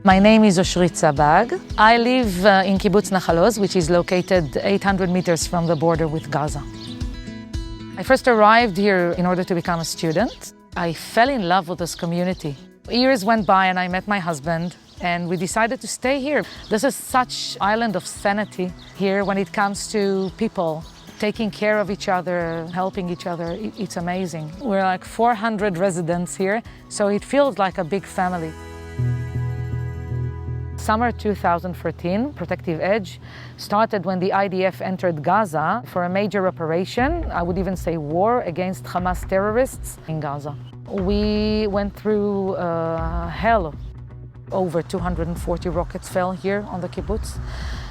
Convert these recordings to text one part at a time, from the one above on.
My name is Oshrit Sabag. I live in Kibbutz Nachal Oz, which is located 800 meters from the border with Gaza. I first arrived here in order to become a student. I fell in love with this community. Years went by and I met my husband and we decided to stay here. This is such an island of sanity here when it comes to people taking care of each other, helping each other. It's amazing. We're like 400 residents here, so it feels like a big family. Summer 2014, Protective Edge started when the IDF entered Gaza for a major operation, I would even say war, against Hamas terrorists in Gaza. We went through hell. Over 240 rockets fell here on the kibbutz.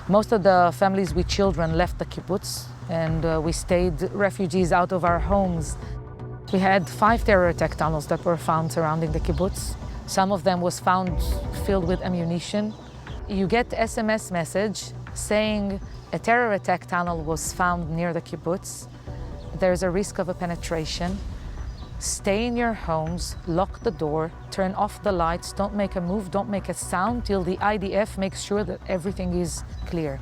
Most of the families with children left the kibbutz and we stayed refugees out of our homes. We had 5 terror attack tunnels that were found surrounding the kibbutz. Some of them was found filled with ammunition. You get SMS message saying a terror attack tunnel was found near the kibbutz. There's a risk of a penetration. Stay in your homes, lock the door, turn off the lights, don't make a move, don't make a sound till the IDF makes sure that everything is clear.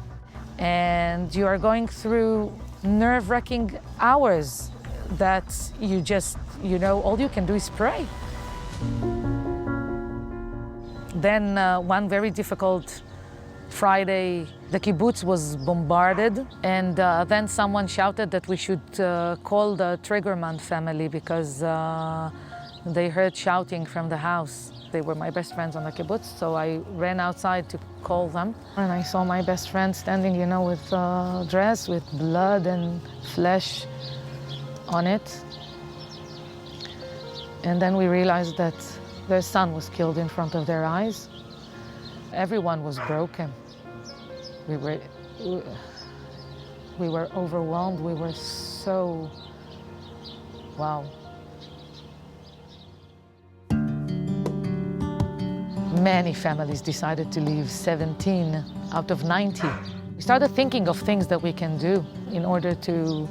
And you are going through nerve-wracking hours that you just, all you can do is pray. Then one very difficult Friday, the kibbutz was bombarded, and then someone shouted that we should call the Triggerman family because they heard shouting from the house. They were my best friends on the kibbutz, so I ran outside to call them. And I saw my best friend standing, with a dress with blood and flesh on it. And then we realized that their son was killed in front of their eyes. Everyone was broken. We were overwhelmed. We were so, wow. Many families decided to leave, 17 out of 90. We started thinking of things that we can do in order to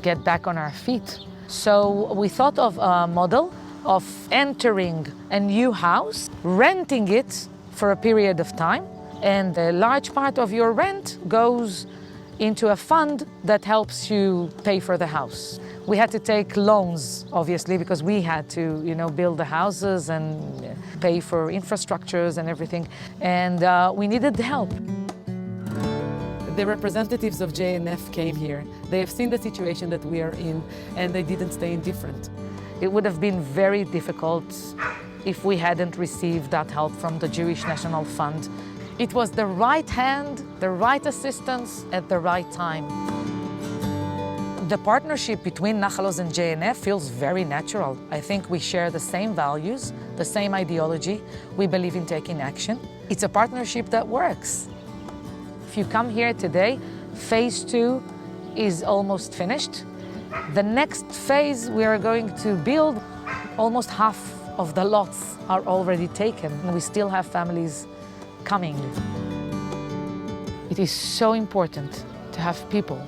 get back on our feet. So we thought of a model of entering a new house, renting it for a period of time, and a large part of your rent goes into a fund that helps you pay for the house. We had to take loans, obviously, because we had to, build the houses and pay for infrastructures and everything, and we needed help. The representatives of JNF came here. They have seen the situation that we are in, and they didn't stay indifferent. It would have been very difficult if we hadn't received that help from the Jewish National Fund. It was the right hand, the right assistance at the right time. The partnership between Nachal Oz and JNF feels very natural. I think we share the same values, the same ideology. We believe in taking action. It's a partnership that works. If you come here today, phase 2 is almost finished. The next phase we are going to build, almost half of the lots are already taken, and we still have families coming. It is so important to have people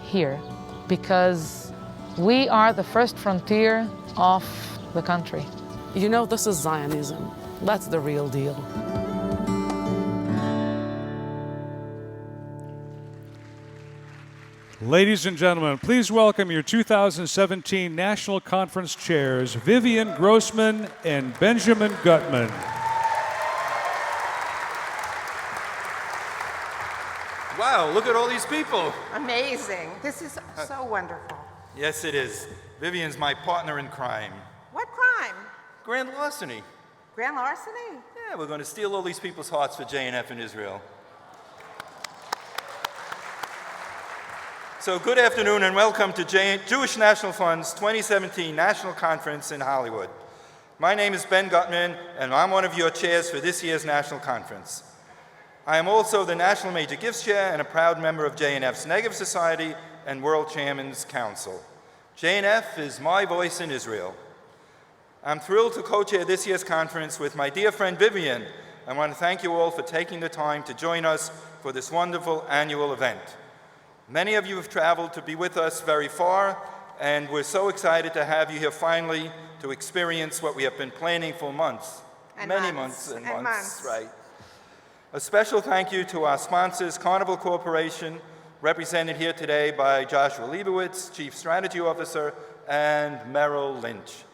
here because we are the first frontier of the country. This is Zionism. That's the real deal. Ladies and gentlemen, please welcome your 2017 National Conference chairs, Vivian Grossman and Benjamin Gutman. Wow, look at all these people. Amazing. This is so wonderful. Yes, it is. Vivian's my partner in crime. What crime? Grand larceny. Grand larceny? Yeah, we're going to steal all these people's hearts for JNF in Israel. So good afternoon and welcome to Jewish National Fund's 2017 National Conference in Hollywood. My name is Ben Gutman and I'm one of your chairs for this year's National Conference. I am also the National Major Gifts Chair and a proud member of JNF's Negev Society and World Chairman's Council. JNF is my voice in Israel. I'm thrilled to co-chair this year's conference with my dear friend Vivian. I want to thank you all for taking the time to join us for this wonderful annual event. Many of you have traveled to be with us very far, and we're so excited to have you here finally to experience what we have been planning for months. Many months and months, right? A special thank you to our sponsors, Carnival Corporation, represented here today by Joshua Leibowitz, Chief Strategy Officer, and Merrill Lynch.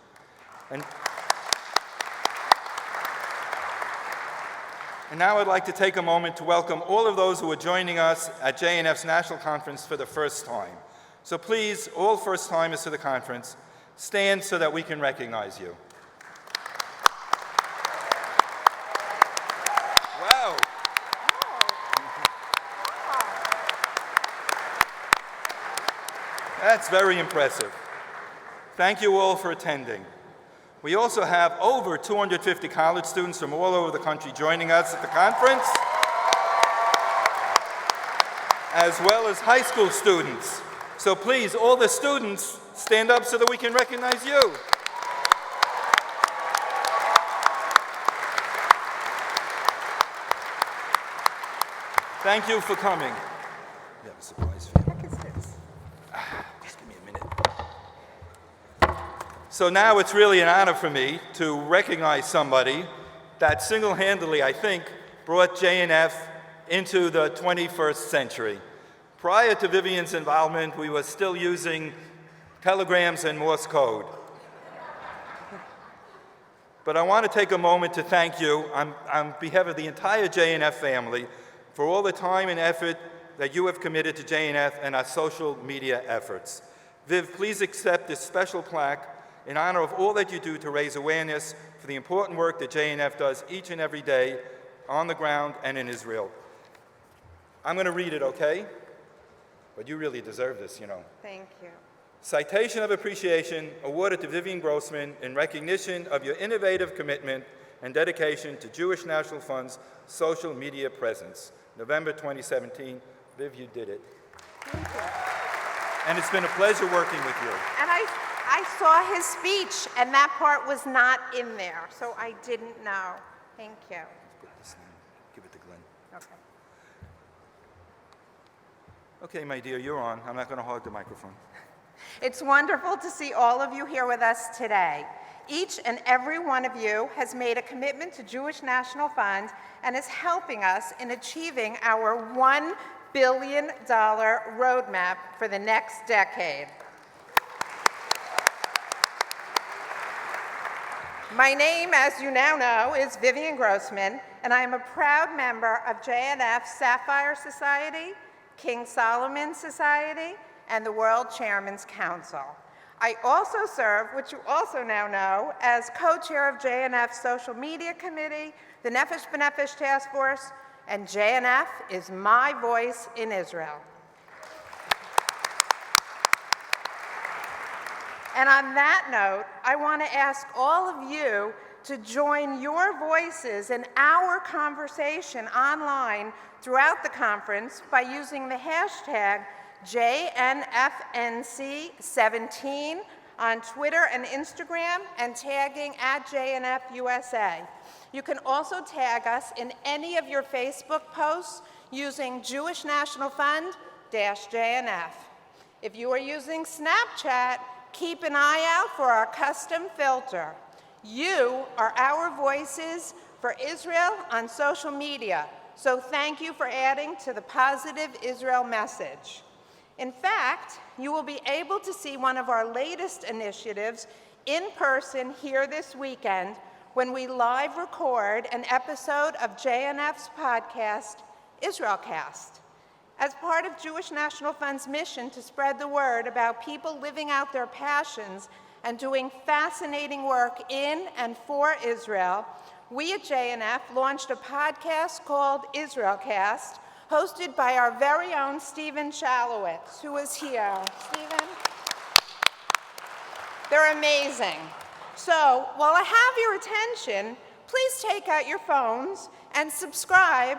And now I'd like to take a moment to welcome all of those who are joining us at JNF's National Conference for the first time. So please, all first-timers to the conference, stand so that we can recognize you. Wow. That's very impressive. Thank you all for attending. We also have over 250 college students from all over the country joining us at the conference, as well as high school students. So please, all the students, stand up so that we can recognize you. Thank you for coming. We have a surprise for you. What is this? Just give me a minute. So now it's really an honor for me to recognize somebody that single-handedly, I think, brought JNF into the 21st century. Prior to Vivian's involvement, we were still using telegrams and Morse code. But I want to take a moment to thank you on behalf of the entire JNF family for all the time and effort that you have committed to JNF and our social media efforts. Viv, please accept this special plaque in honor of all that you do to raise awareness for the important work that JNF does each and every day on the ground and in Israel. I'm going to read it, okay? But you really deserve this, you know. Thank you. Citation of Appreciation awarded to Vivian Grossman in recognition of your innovative commitment and dedication to Jewish National Fund's social media presence. November 2017. Viv, you did it. Thank you. And it's been a pleasure working with you. And I saw his speech, and that part was not in there, so I didn't know. Thank you. Put this in. Give it to Glenn. Okay. Okay, my dear, you're on. I'm not going to hog the microphone. It's wonderful to see all of you here with us today. Each and every one of you has made a commitment to Jewish National Fund and is helping us in achieving our $1 billion roadmap for the next decade. My name, as you now know, is Vivian Grossman, and I am a proud member of JNF's Sapphire Society, King Solomon Society, and the World Chairman's Council. I also serve, which you also now know, as co-chair of JNF's Social Media Committee, the Nefesh B'Nefesh Task Force, and JNF is my voice in Israel. And on that note, I want to ask all of you to join your voices in our conversation online throughout the conference by using the hashtag JNFNC17 on Twitter and Instagram and tagging @JNFUSA. You can also tag us in any of your Facebook posts using Jewish National Fund-JNF. If you are using Snapchat, keep an eye out for our custom filter. You are our voices for Israel on social media, so thank you for adding to the positive Israel message. In fact, you will be able to see one of our latest initiatives in person here this weekend when we live record an episode of JNF's podcast, Israelcast. As part of Jewish National Fund's mission to spread the word about people living out their passions and doing fascinating work in and for Israel, we at JNF launched a podcast called Israelcast, hosted by our very own Stephen Shalowitz, who is here. Stephen? They're amazing. So while I have your attention, please take out your phones and subscribe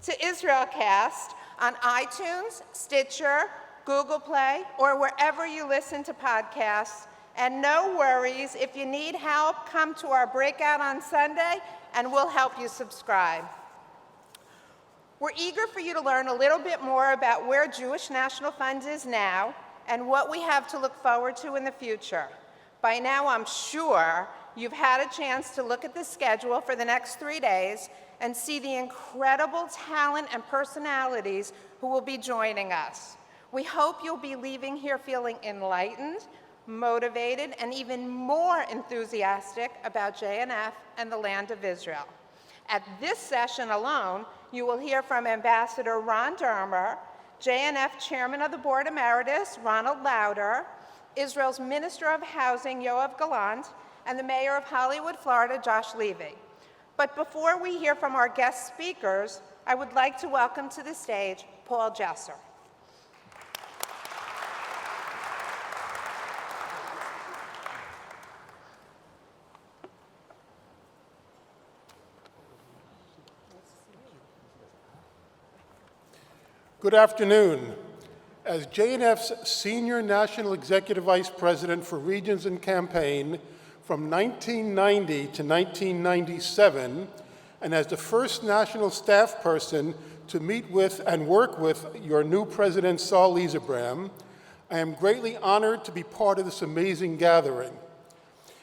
to Israelcast on iTunes, Stitcher, Google Play, or wherever you listen to podcasts. And no worries, if you need help, come to our breakout on Sunday and we'll help you subscribe. We're eager for you to learn a little bit more about where Jewish National Fund is now and what we have to look forward to in the future. By now, I'm sure you've had a chance to look at the schedule for the next 3 days and see the incredible talent and personalities who will be joining us. We hope you'll be leaving here feeling enlightened, motivated, and even more enthusiastic about JNF and the land of Israel. At this session alone, you will hear from Ambassador Ron Dermer, JNF Chairman of the Board Emeritus, Ronald Lauder, Israel's Minister of Housing, Yoav Gallant, and the Mayor of Hollywood, Florida, Josh Levy. But before we hear from our guest speakers, I would like to welcome to the stage Paul Jesser. Good afternoon. As JNF's Senior National Executive Vice President for Regions and Campaign from 1990 to 1997, and as the first national staff person to meet with and work with your new President Saul Lieberman, I am greatly honored to be part of this amazing gathering.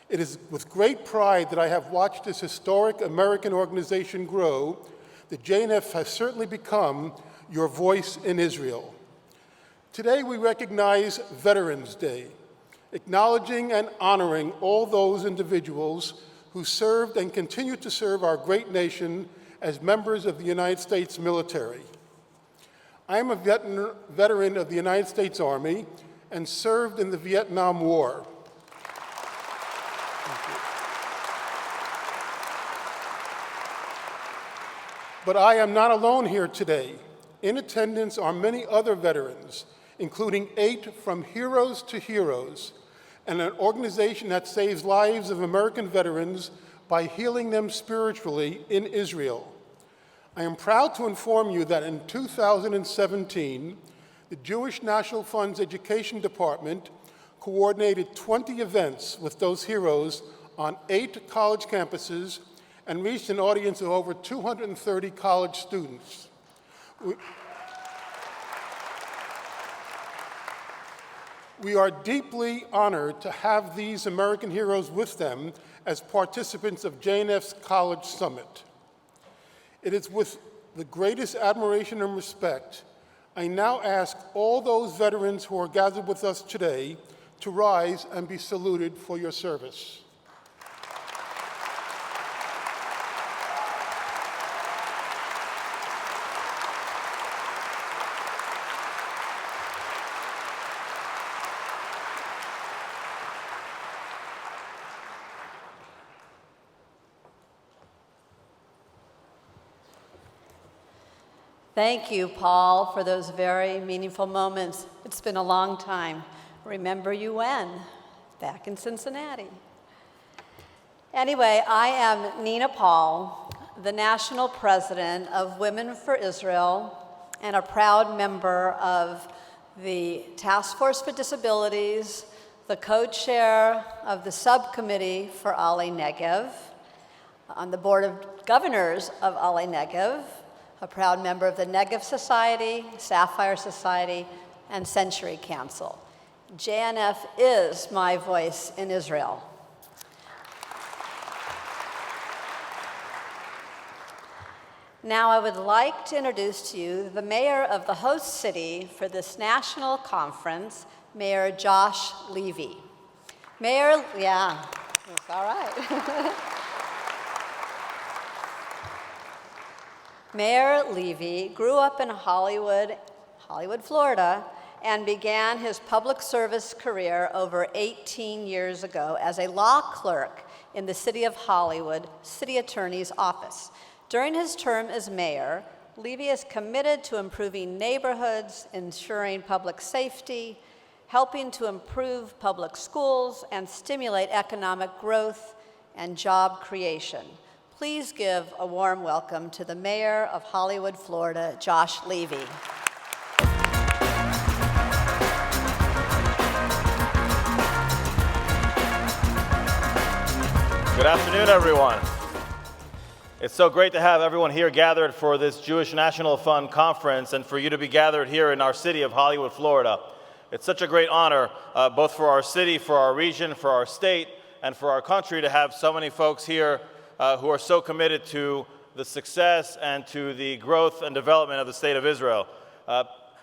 It is with great pride that I have watched this historic American organization grow. The JNF has certainly become your voice in Israel. Today we recognize Veterans Day, acknowledging and honoring all those individuals who served and continue to serve our great nation as members of the United States military. I am a veteran of the United States Army and served in the Vietnam War. But I am not alone here today. In attendance are many other veterans, including 8 from Heroes to Heroes, and an organization that saves lives of American veterans by healing them spiritually in Israel. I am proud to inform you that in 2017, the Jewish National Fund's Education Department coordinated 20 events with those heroes on 8 college campuses and reached an audience of over 230 college students. We are deeply honored to have these American heroes with them as participants of JNF's College Summit. It is with the greatest admiration and respect I now ask all those veterans who are gathered with us today to rise and be saluted for your service. Thank you, Paul, for those very meaningful moments. It's been a long time. Remember you when? Back in Cincinnati. Anyway, I am Nina Paul, the National President of Women for Israel and a proud member of the Task Force for Disabilities, the co-chair of the Subcommittee for Ali Negev, on the Board of Governors of Ali Negev, a proud member of the Negev Society, Sapphire Society, and Century Council. JNF is my voice in Israel. Now I would like to introduce to you the mayor of the host city for this national conference, Mayor Josh Levy. Mayor, yeah, it's all right. Mayor Levy grew up in Hollywood, Florida, and began his public service career over 18 years ago as a law clerk in the City of Hollywood City Attorney's Office. During his term as mayor, Levy is committed to improving neighborhoods, ensuring public safety, helping to improve public schools, and stimulate economic growth and job creation. Please give a warm welcome to the mayor of Hollywood, Florida, Josh Levy. Good afternoon, everyone. It's so great to have everyone here gathered for this Jewish National Fund conference and for you to be gathered here in our city of Hollywood, Florida. It's such a great honor, both for our city, for our region, for our state, and for our country to have so many folks here who are so committed to the success and to the growth and development of the State of Israel.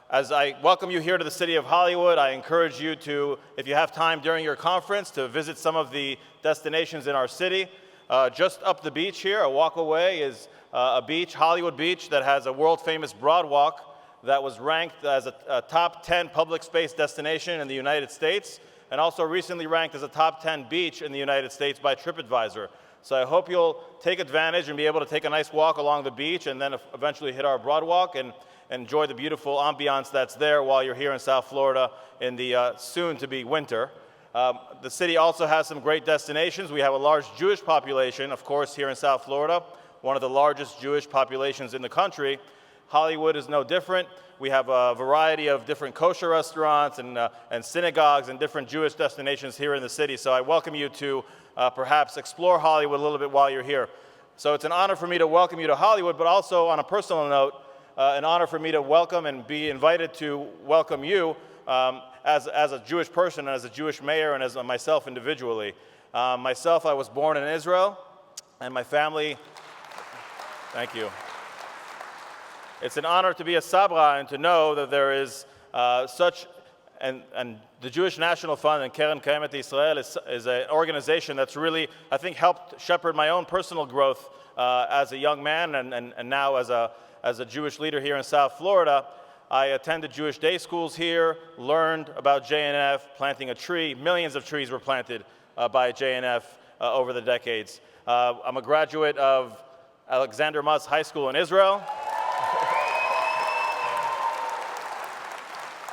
As I welcome you here to the city of Hollywood, I encourage you to, if you have time during your conference, to visit some of the destinations in our city. Just up the beach here, a walk away, is a beach, Hollywood Beach, that has a world-famous broadwalk that was ranked as a top 10 public space destination in the United States, and also recently ranked as a top 10 beach in the United States by TripAdvisor. So I hope you'll take advantage and be able to take a nice walk along the beach and then eventually hit our broadwalk and enjoy the beautiful ambiance that's there while you're here in South Florida in the soon-to-be winter. The city also has some great destinations. We have a large Jewish population, of course, here in South Florida, one of the largest Jewish populations in the country. Hollywood is no different. We have a variety of different kosher restaurants and synagogues and different Jewish destinations here in the city. So I welcome you to perhaps explore Hollywood a little bit while you're here. So it's an honor for me to welcome you to Hollywood, but also on a personal note, an honor for me to welcome and be invited to welcome you as a Jewish person, and as a Jewish mayor, and as myself individually. Myself, I was born in Israel, and my family, thank you. It's an honor to be a Sabra and to know that there is and the Jewish National Fund and Keren Kayemet Israel is an organization that's really, I think, helped shepherd my own personal growth as a young man and now as a Jewish leader here in South Florida. I attended Jewish day schools here, learned about JNF, planting a tree. Millions of trees were planted by JNF over the decades. I'm a graduate of Alexander Maz High School in Israel.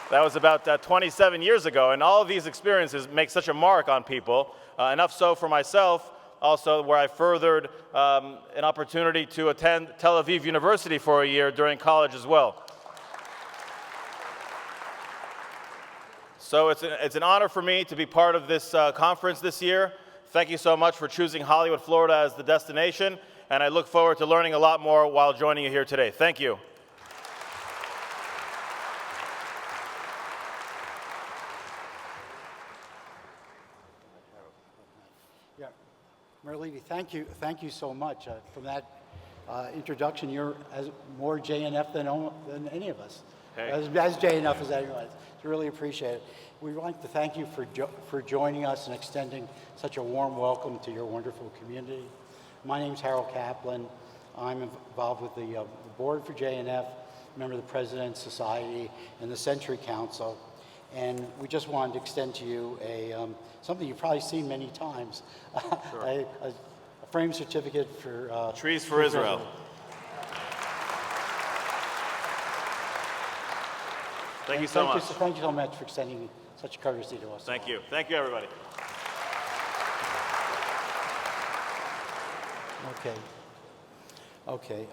That was about 27 years ago, and all of these experiences make such a mark on people, enough so for myself, also where I furthered an opportunity to attend Tel Aviv University for a year during college as well. So it's an honor for me to be part of this conference this year. Thank you so much for choosing Hollywood, Florida as the destination, and I look forward to learning a lot more while joining you here today. Thank you. Merlini, thank you so much for that introduction. You're more JNF than any of us, hey. as JNF as anyone. So really appreciate it. We'd like to thank you for joining us and extending such a warm welcome to your wonderful community. My name's Harold Kaplan. I'm involved with the board for JNF, member of the President's Society and the Century Council. And we just wanted to extend to you something you've probably seen many times, sure. a framed certificate for... Trees for Israel. Thank you so much. Thank you so much for extending such courtesy to us. Thank you. Thank you, everybody. Okay.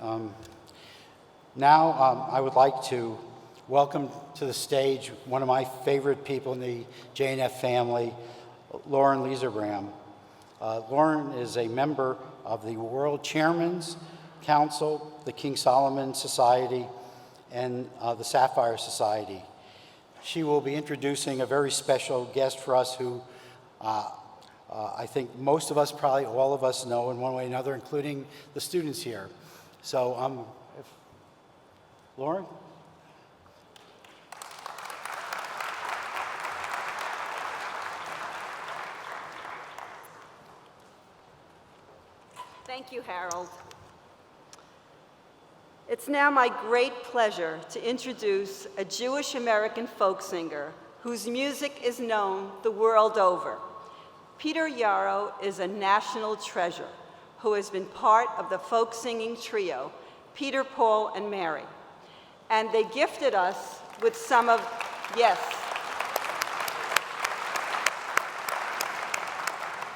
Now I would like to welcome to the stage one of my favorite people in the JNF family, Lauren Lieserbram. Lauren is a member of the World Chairman's Council, the King Solomon Society, and the Sapphire Society. She will be introducing a very special guest for us who I think most of us, probably all of us, know in one way or another, including the students here. So, Lauren? Thank you, Harold. It's now my great pleasure to introduce a Jewish-American folk singer whose music is known the world over. Peter Yarrow is a national treasure who has been part of the folk singing trio, Peter, Paul, and Mary. And they gifted us with some of, yes.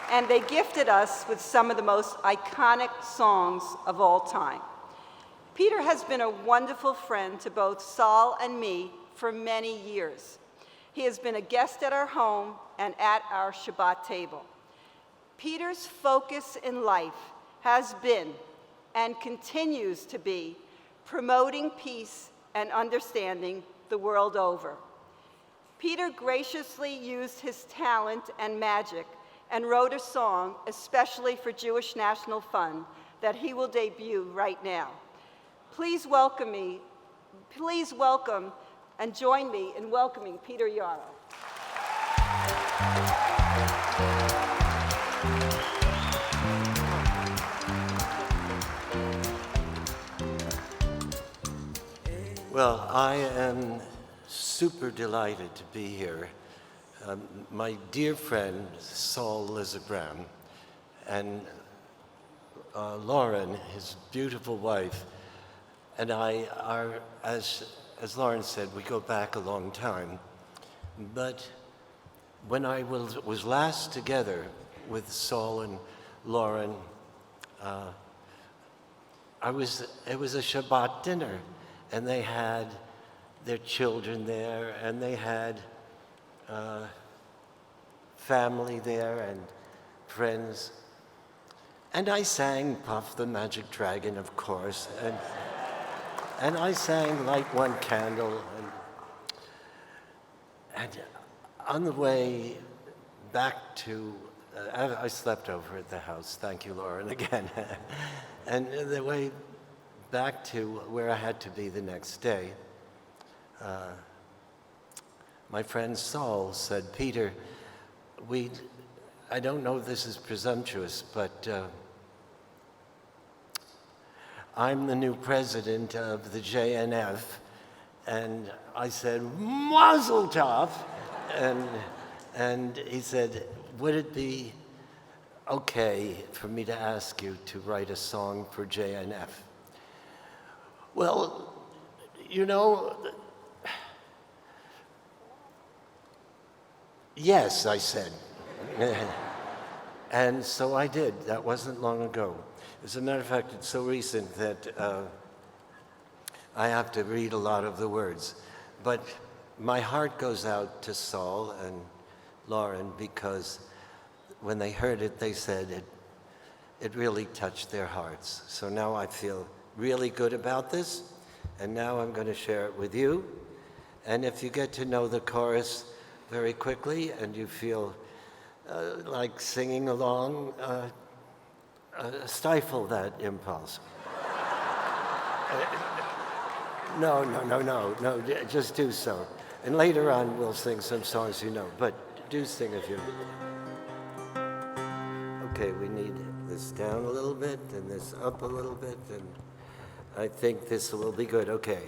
And they gifted us with some of the most iconic songs of all time. Peter has been a wonderful friend to both Saul and me for many years. He has been a guest at our home and at our Shabbat table. Peter's focus in life has been and continues to be promoting peace and understanding the world over. Peter graciously used his talent and magic and wrote a song especially for Jewish National Fund that he will debut right now. Please welcome and join me in welcoming Peter Yarrow. Well, I am super delighted to be here. My dear friend, Saul Lizabram, and Lauren, his beautiful wife, and I are, as Lauren said, we go back a long time. But when I was last together with Saul and Lauren, it was a Shabbat dinner, and they had their children there, and they had family there and friends. And I sang Puff the Magic Dragon, of course, and I sang Light One Candle. And on the way back to, I slept over at the house, thank you, Lauren, again. And the way back to where I had to be the next day, my friend Saul said, Peter, I don't know if this is presumptuous, but I'm the new president of the JNF. And I said, Mazel Tov. And he said, would it be okay for me to ask you to write a song for JNF? Well, you know, yes, I said. And so I did. That wasn't long ago. As a matter of fact, it's so recent that I have to read a lot of the words. But my heart goes out to Saul and Lauren because when they heard it, they said it really touched their hearts. So now I feel really good about this, and now I'm going to share it with you. And if you get to know the chorus very quickly and you feel like singing along, stifle that impulse. No, just do so. And later on, we'll sing some songs you know, but do sing a few. Okay, we need this down a little bit and this up a little bit, and I think this will be good. Okay.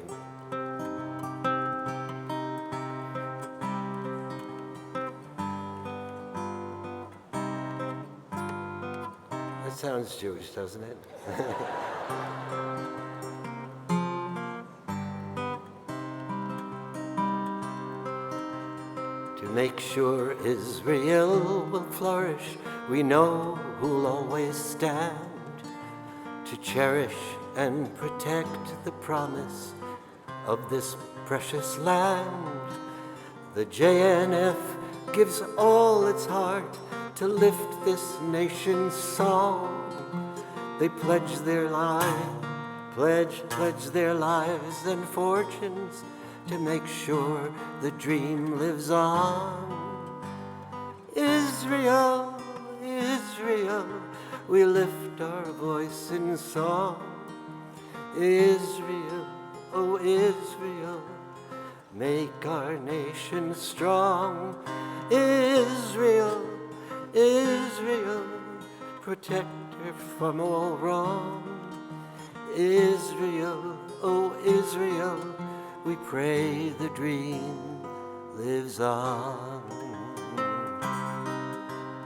That sounds Jewish, doesn't it? To make sure Israel will flourish, we know who'll always stand to cherish and protect the promise of this precious land. The JNF gives all its heart to lift this nation's song. They pledge their lives, pledge their lives and fortunes to make sure the dream lives on. Israel, Israel, we lift our voice in song. Israel, oh Israel, make our nation strong. Israel, Israel, protect her from all wrong. Israel, oh Israel, we pray the dream lives on.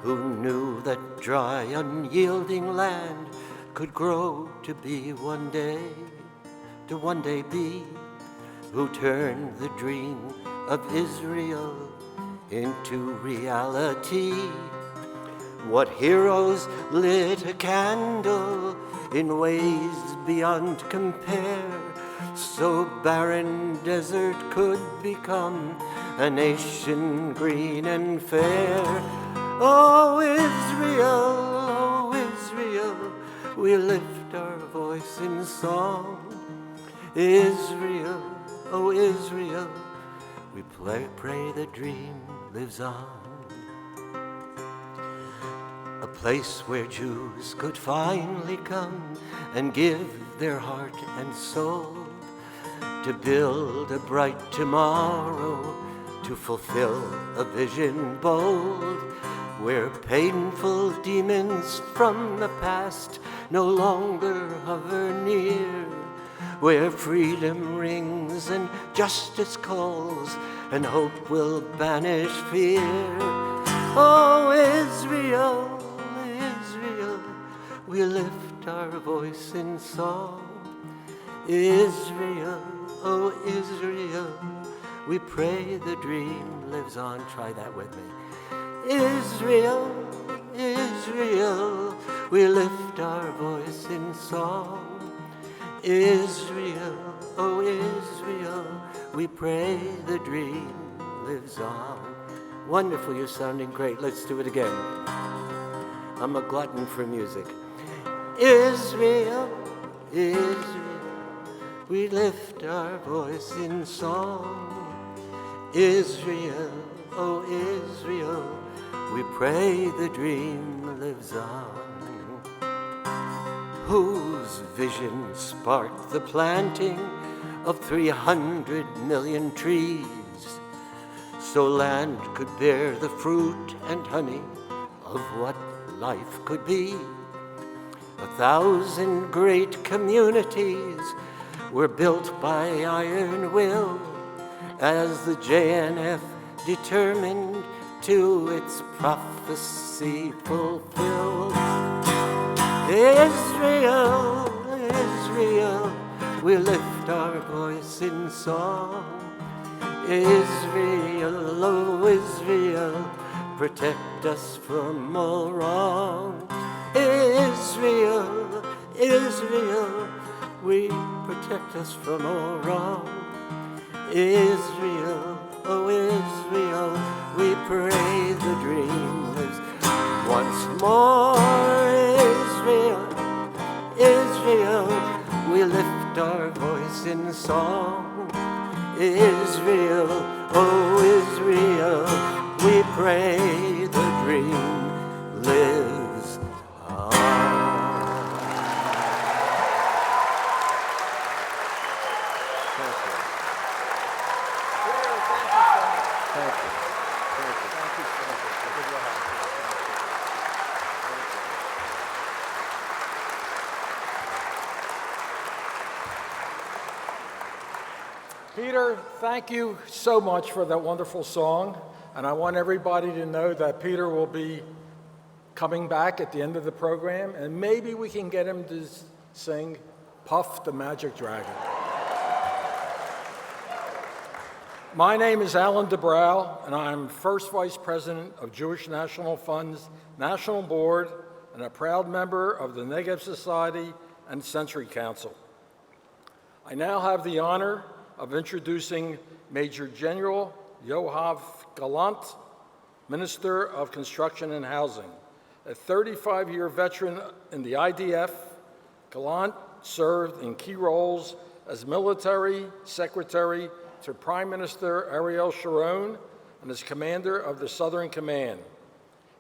Who knew that dry, unyielding land could grow to be one day be? Who turned the dream of Israel into reality? What heroes lit a candle in ways beyond compare, so barren desert could become a nation green and fair. Oh Israel, we lift our voice in song. Israel, oh Israel, we pray the dream lives on. place where Jews could finally come and give their heart and soul to build a bright tomorrow, to fulfill a vision bold, where painful demons from the past no longer hover near, where freedom rings and justice calls and hope will banish fear. Oh, Israel, Israel, we lift our voice in song. Israel, oh Israel, we pray the dream lives on. Try that with me. Israel, Israel, we lift our voice in song. Israel, oh Israel, we pray the dream lives on. Wonderful, you're sounding great. Let's do it again. I'm a glutton for music. Israel, Israel, we lift our voice in song. Israel, oh Israel, we pray the dream lives on. Whose vision sparked the planting of 300 million trees, so land could bear the fruit and honey of what life could be. 1,000 great communities were built by iron will, as the JNF determined to its prophecy fulfill. Israel, Israel, we lift our voice in song. Israel, oh Israel, protect us from all wrong. Israel, Israel, we protect us from all wrong. Israel, oh Israel, we pray the dream lives once more. Israel, Israel, we lift our voice in song. Israel, oh Israel, we pray the dream lives on. Peter, thank you so much for that wonderful song. And I want everybody to know that Peter will be coming back at the end of the program, and maybe we can get him to sing Puff the Magic Dragon. My name is Alan DeBrow, and I'm First Vice President of Jewish National Fund's National Board and a proud member of the Negev Society and Century Council. I now have the honor of introducing Major General Yoav Gallant, Minister of Construction and Housing. A 35-year veteran in the IDF, Gallant served in key roles as military secretary to Prime Minister Ariel Sharon and as commander of the Southern Command.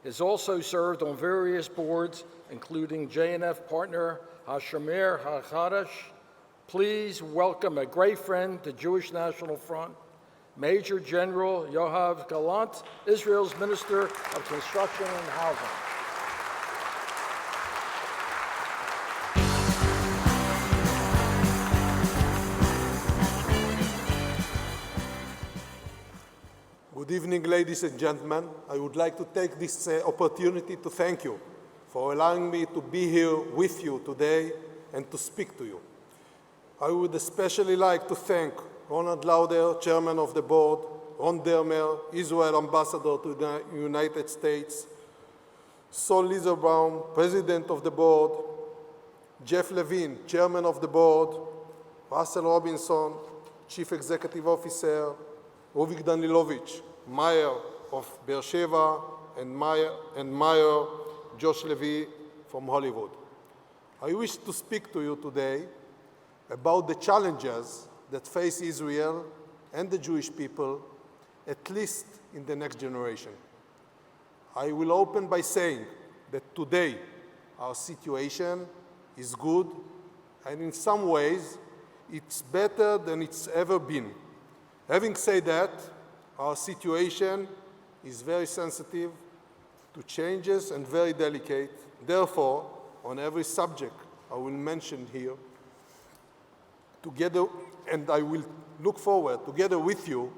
He has also served on various boards, including JNF partner HaShomer HaChadash. Please welcome a great friend to Jewish National Front, Major General Yoav Gallant, Israel's Minister of Construction and Housing. Good evening, ladies and gentlemen. I would like to take this opportunity to thank you for allowing me to be here with you today and to speak to you. I would especially like to thank Ronald Lauder, Chairman of the Board, Ron Dermer, Israel Ambassador to the United States, Sol Lieserbaum, President of the Board, Jeff Levine, Chairman of the Board, Russell Robinson, Chief Executive Officer, Rovik Danilovich, Mayor of Beersheba, and Mayor Josh Levy from Hollywood. I wish to speak to you today about the challenges that face Israel and the Jewish people, at least in the next generation. I will open by saying that today our situation is good, and in some ways, it's better than it's ever been. Having said that, our situation is very sensitive to changes and very delicate. Therefore, on every subject I will mention here, together, and I will look forward, together with you,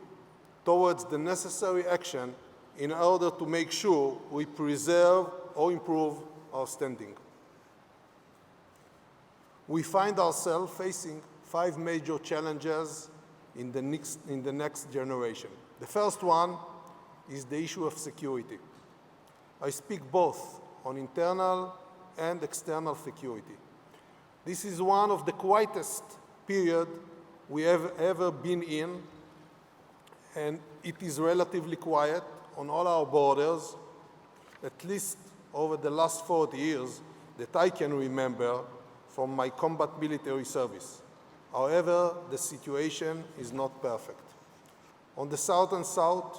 towards the necessary action in order to make sure we preserve or improve our standing. We find ourselves facing 5 major challenges in the next generation. The first one is the issue of security. I speak both on internal and external security. This is one of the quietest periods we have ever been in, and it is relatively quiet on all our borders, at least over the last 40 years that I can remember from my combat military service. However, the situation is not perfect. On the southern front,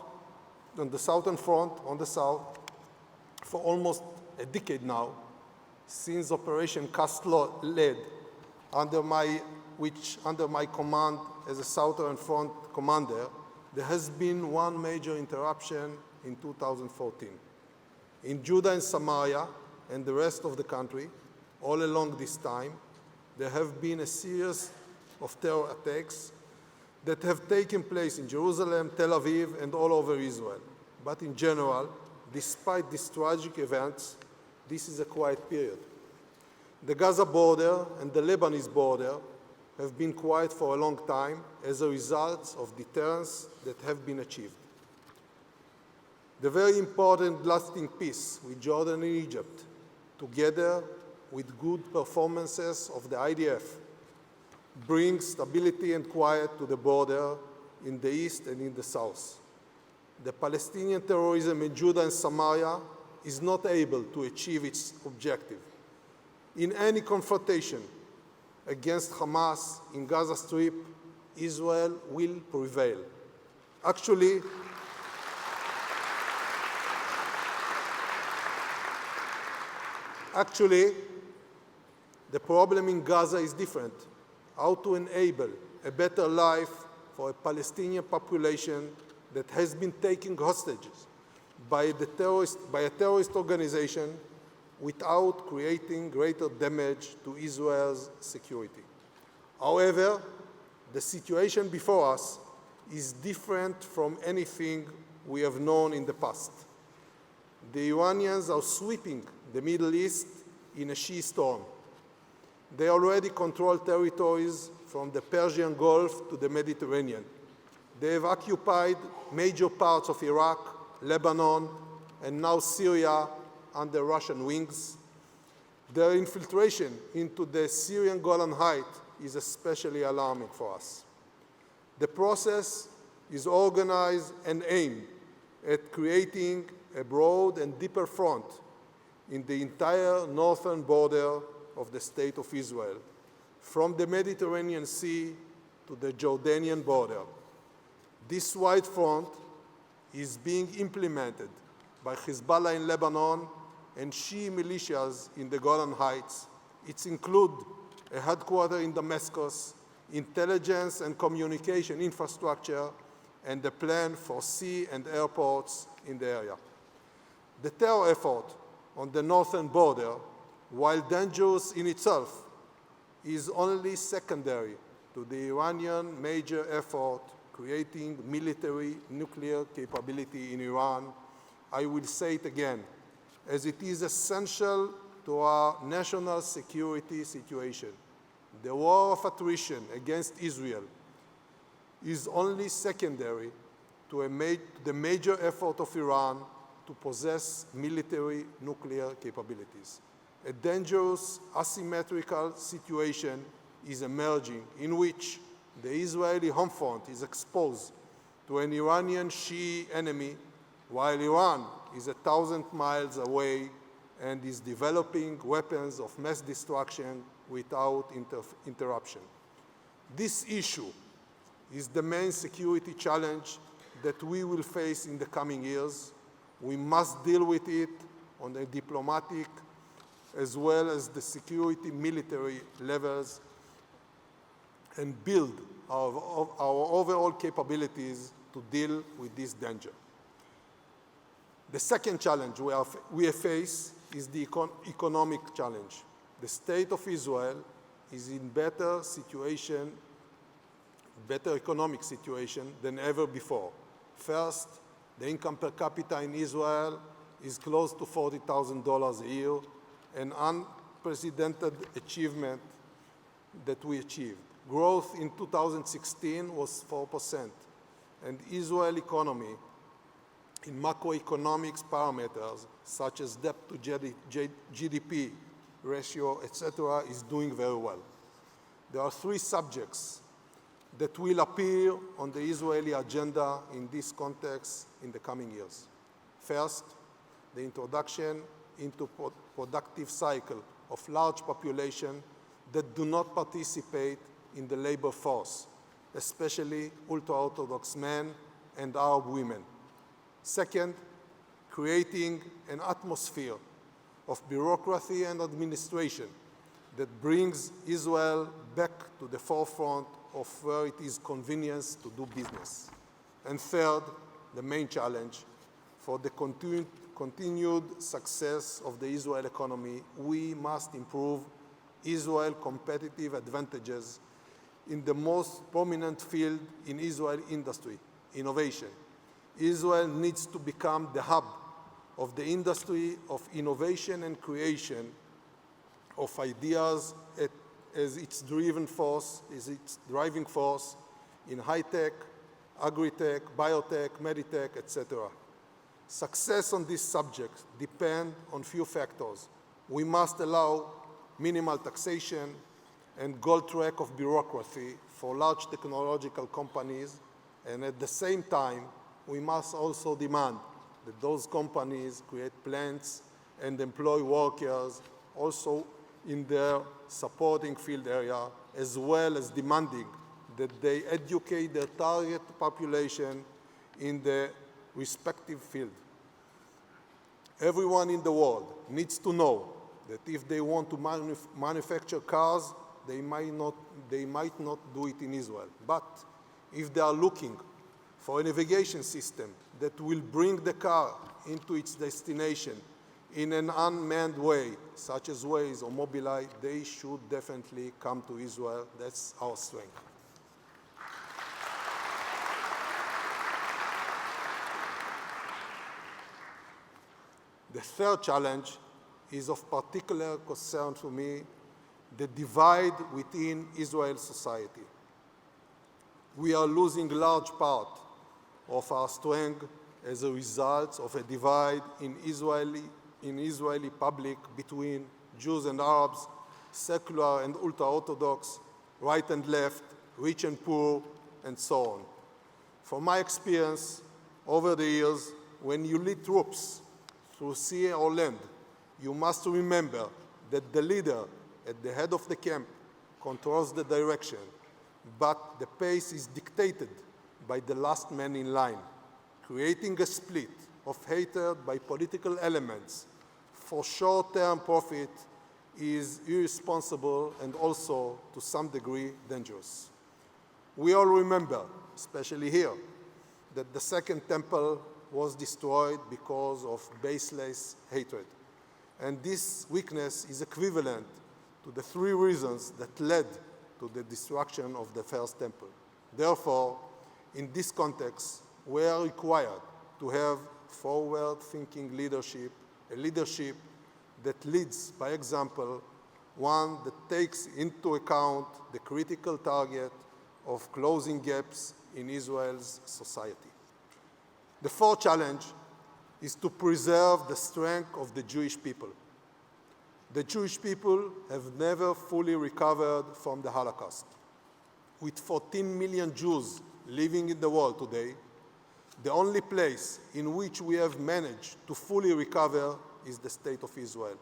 for almost a decade now, since Operation Cast Lead, under my command as a Southern Front commander, there has been one major interruption in 2014. In Judah and Samaria and the rest of the country, all along this time, there have been a series of terror attacks that have taken place in Jerusalem, Tel Aviv, and all over Israel. But in general, despite these tragic events, this is a quiet period. The Gaza border and the Lebanese border have been quiet for a long time as a result of deterrence that have been achieved. The very important lasting peace with Jordan and Egypt, together with good performances of the IDF, brings stability and quiet to the border in the east and in the south. The Palestinian terrorism in Judah and Samaria is not able to achieve its objective. In any confrontation against Hamas in Gaza Strip, Israel will prevail. Actually, the problem in Gaza is different. How to enable a better life for a Palestinian population that has been taken hostages by a terrorist organization without creating greater damage to Israel's security. However, the situation before us is different from anything we have known in the past. The Iranians are sweeping the Middle East in a she storm. They already control territories from the Persian Gulf to the Mediterranean. They have occupied major parts of Iraq, Lebanon, and now Syria under Russian wings. Their infiltration into the Syrian Golan Heights is especially alarming for us. The process is organized and aimed at creating a broad and deeper front in the entire northern border of the State of Israel, from the Mediterranean Sea to the Jordanian border. This wide front is being implemented by Hezbollah in Lebanon and Shia militias in the Golan Heights. It includes a headquarters in Damascus, intelligence and communication infrastructure, and a plan for sea and airports in the area. The terror effort on the northern border, while dangerous in itself, is only secondary to the Iranian major effort creating military nuclear capability in Iran. I will say it again, as it is essential to our national security situation. The war of attrition against Israel is only secondary to the major effort of Iran to possess military nuclear capabilities. A dangerous asymmetrical situation is emerging in which the Israeli home front is exposed to an Iranian Shia enemy, while Iran is 1,000 miles away and is developing weapons of mass destruction without interruption. This issue is the main security challenge that we will face in the coming years. We must deal with it on the diplomatic as well as the security military levels and build our overall capabilities to deal with this danger. The second challenge we face is the economic challenge. The state of Israel is in better economic situation than ever before. First, the income per capita in Israel is close to $40,000 a year, an unprecedented achievement that we achieved. Growth in 2016 was 4%, and Israel economy in macroeconomics parameters such as debt to GDP ratio, etc., is doing very well. There are three subjects that will appear on the Israeli agenda in this context in the coming years. First, the introduction into productive cycle of large population that do not participate in the labor force, especially ultra-Orthodox men and Arab women. Second, creating an atmosphere of bureaucracy and administration that brings Israel back to the forefront of where it is convenient to do business. And third, the main challenge, for the continued success of the Israel economy, we must improve Israel's competitive advantages in the most prominent field in Israel industry, innovation. Israel needs to become the hub of the industry of innovation and creation of ideas as its driving force in high-tech, agri-tech, biotech, meditech, etc. Success on this subject depends on few factors. We must allow minimal taxation and gold track of bureaucracy for large technological companies, and at the same time, we must also demand that those companies create plants and employ workers also in their supporting field area, as well as demanding that they educate their target population in the respective field. Everyone in the world needs to know that if they want to manufacture cars, they might not do it in Israel. But if they are looking for a navigation system that will bring the car into its destination in an unmanned way, such as Waze or Mobileye, they should definitely come to Israel. That's our strength. The third challenge is of particular concern to me, the divide within Israel's society. We are losing large part of our strength as a result of a divide in Israeli public between Jews and Arabs, secular and ultra-Orthodox, right and left, rich and poor, and so on. From my experience over the years, when you lead troops through sea or land, you must remember that the leader at the head of the camp controls the direction, but the pace is dictated by the last man in line, creating a split of hatred by political elements for short-term profit is irresponsible and also, to some degree, dangerous. We all remember, especially here, that the Second Temple was destroyed because of baseless hatred. And this weakness is equivalent to the three reasons that led to the destruction of the First Temple. Therefore, in this context, we are required to have forward-thinking leadership, a leadership that leads by example, one that takes into account the critical target of closing gaps in Israel's society. The fourth challenge is to preserve the strength of the Jewish people. The Jewish people have never fully recovered from the Holocaust. With 14 million Jews living in the world today, the only place in which we have managed to fully recover is the State of Israel.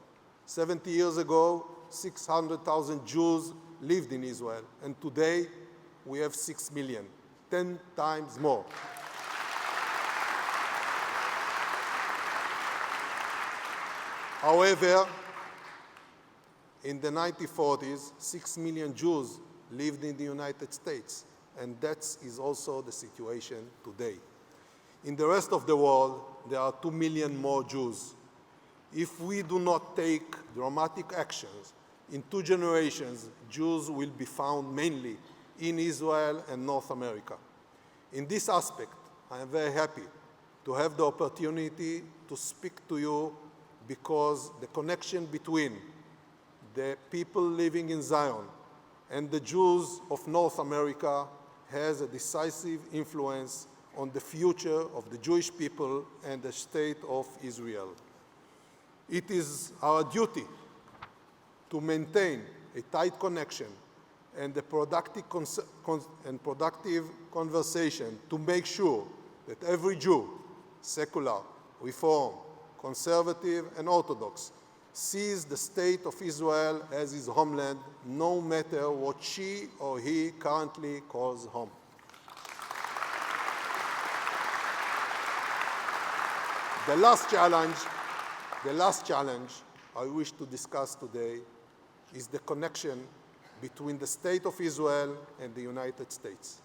70 years ago, 600,000 Jews lived in Israel, and today we have 6 million, 10 times more. However, in the 1940s, 6 million Jews lived in the United States, and that is also the situation today. In the rest of the world, there are 2 million more Jews. If we do not take dramatic actions, in 2 generations, Jews will be found mainly in Israel and North America. In this aspect, I am very happy to have the opportunity to speak to you because the connection between the people living in Zion and the Jews of North America has a decisive influence on the future of the Jewish people and the state of Israel. It is our duty to maintain a tight connection and a productive conversation to make sure that every Jew, secular, Reform, Conservative, and Orthodox, sees the state of Israel as his homeland, no matter what she or he currently calls home. The last challenge I wish to discuss today is the connection between the state of Israel and the United States.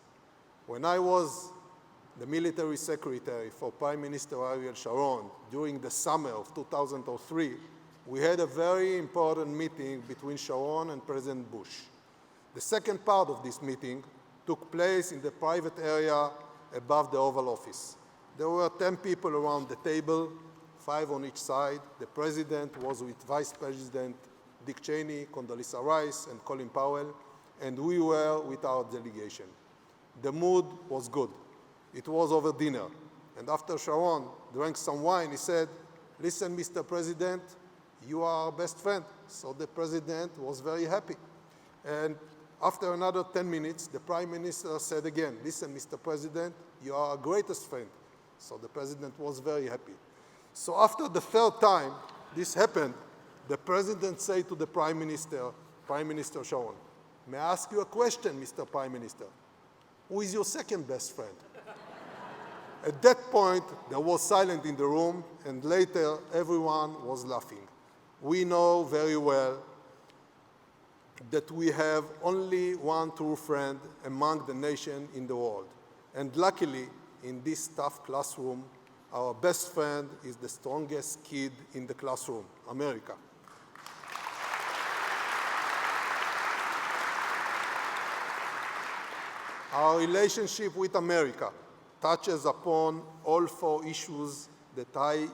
When I was the military secretary for Prime Minister Ariel Sharon during the summer of 2003, we had a very important meeting between Sharon and President Bush. The second part of this meeting took place in the private area above the Oval Office. There were 10 people around the table, 5 on each side. The President was with Vice President Dick Cheney, Condoleezza Rice, and Colin Powell, and we were with our delegation. The mood was good. It was over dinner. And after Sharon drank some wine, he said, "Listen, Mr. President, you are our best friend." So the President was very happy. And after another 10 minutes, the Prime Minister said again, "Listen, Mr. President, you are our greatest friend." So the President was very happy. So after the third time this happened, the President said to the Prime Minister Sharon, "May I ask you a question, Mr. Prime Minister? Who is your second best friend?" At that point, there was silence in the room, and later everyone was laughing. We know very well that we have only one true friend among the nations in the world. And luckily, in this tough classroom, our best friend is the strongest kid in the classroom, America. Our relationship with America touches upon all 4 issues that I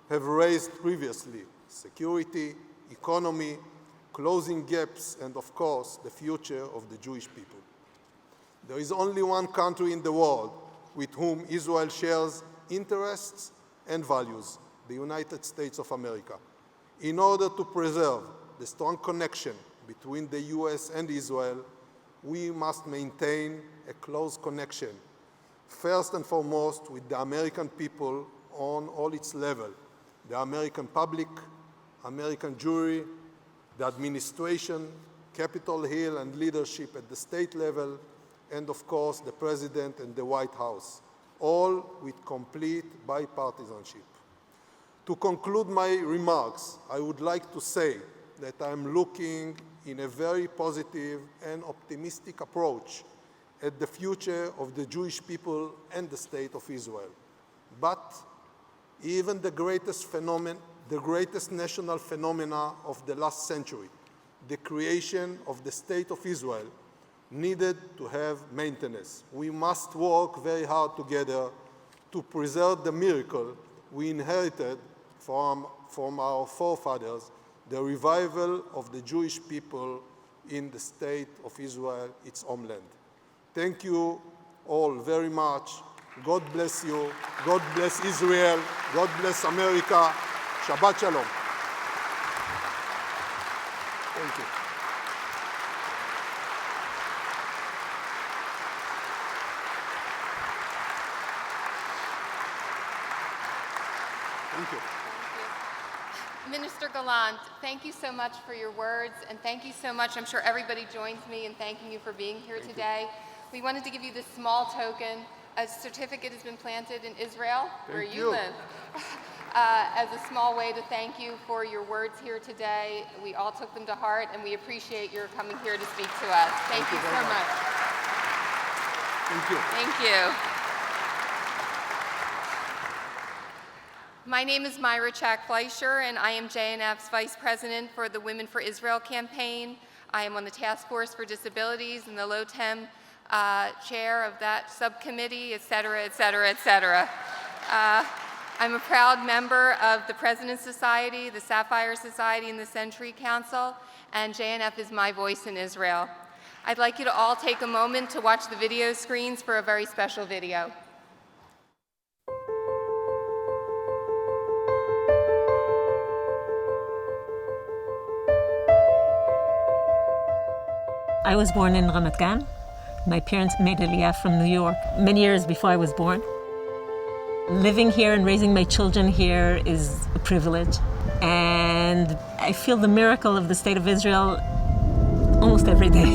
have raised previously: security, economy, closing gaps, and of course, the future of the Jewish people. There is only one country in the world with whom Israel shares interests and values: the United States of America. In order to preserve the strong connection between the US and Israel, we must maintain a close connection, first and foremost with the American people on all its levels: the American public, American Jewry, the administration, Capitol Hill and leadership at the state level, and of course the President and the White House, all with complete bipartisanship. To conclude my remarks, I would like to say that I am looking in a very positive and optimistic approach at the future of the Jewish people and the state of Israel. But even the greatest national phenomena of the last century, the creation of the state of Israel, needed to have maintenance. We must work very hard together to preserve the miracle we inherited from our forefathers, the revival of the Jewish people in the state of Israel, its homeland. Thank you all very much. God bless you. God bless Israel. God bless America. Shabbat Shalom. Thank you. Thank you. Minister Gallant, thank you so much for your words, and thank you so much. I'm sure everybody joins me in thanking you for being here today. We wanted to give you this small token. A certificate has been planted in Israel, where you live. as a small way to thank you for your words here today. We all took them to heart, and we appreciate your coming here to speak to us. Thank you so much. Thank you. Thank you. My name is Myra Chack-Fleischer, and I am JNF's Vice President for the Women for Israel campaign. I am on the Task Force for Disabilities and the LOTEM chair of that subcommittee, et cetera, et cetera, et cetera. I'm a proud member of the President's Society, the Sapphire Society, and the Century Council, and JNF is my voice in Israel. I'd like you to all take a moment to watch the video screens for a very special video. I was born in Ramat Gan. My parents made Aliyah from New York many years before I was born. Living here and raising my children here is a privilege. And I feel the miracle of the State of Israel almost every day.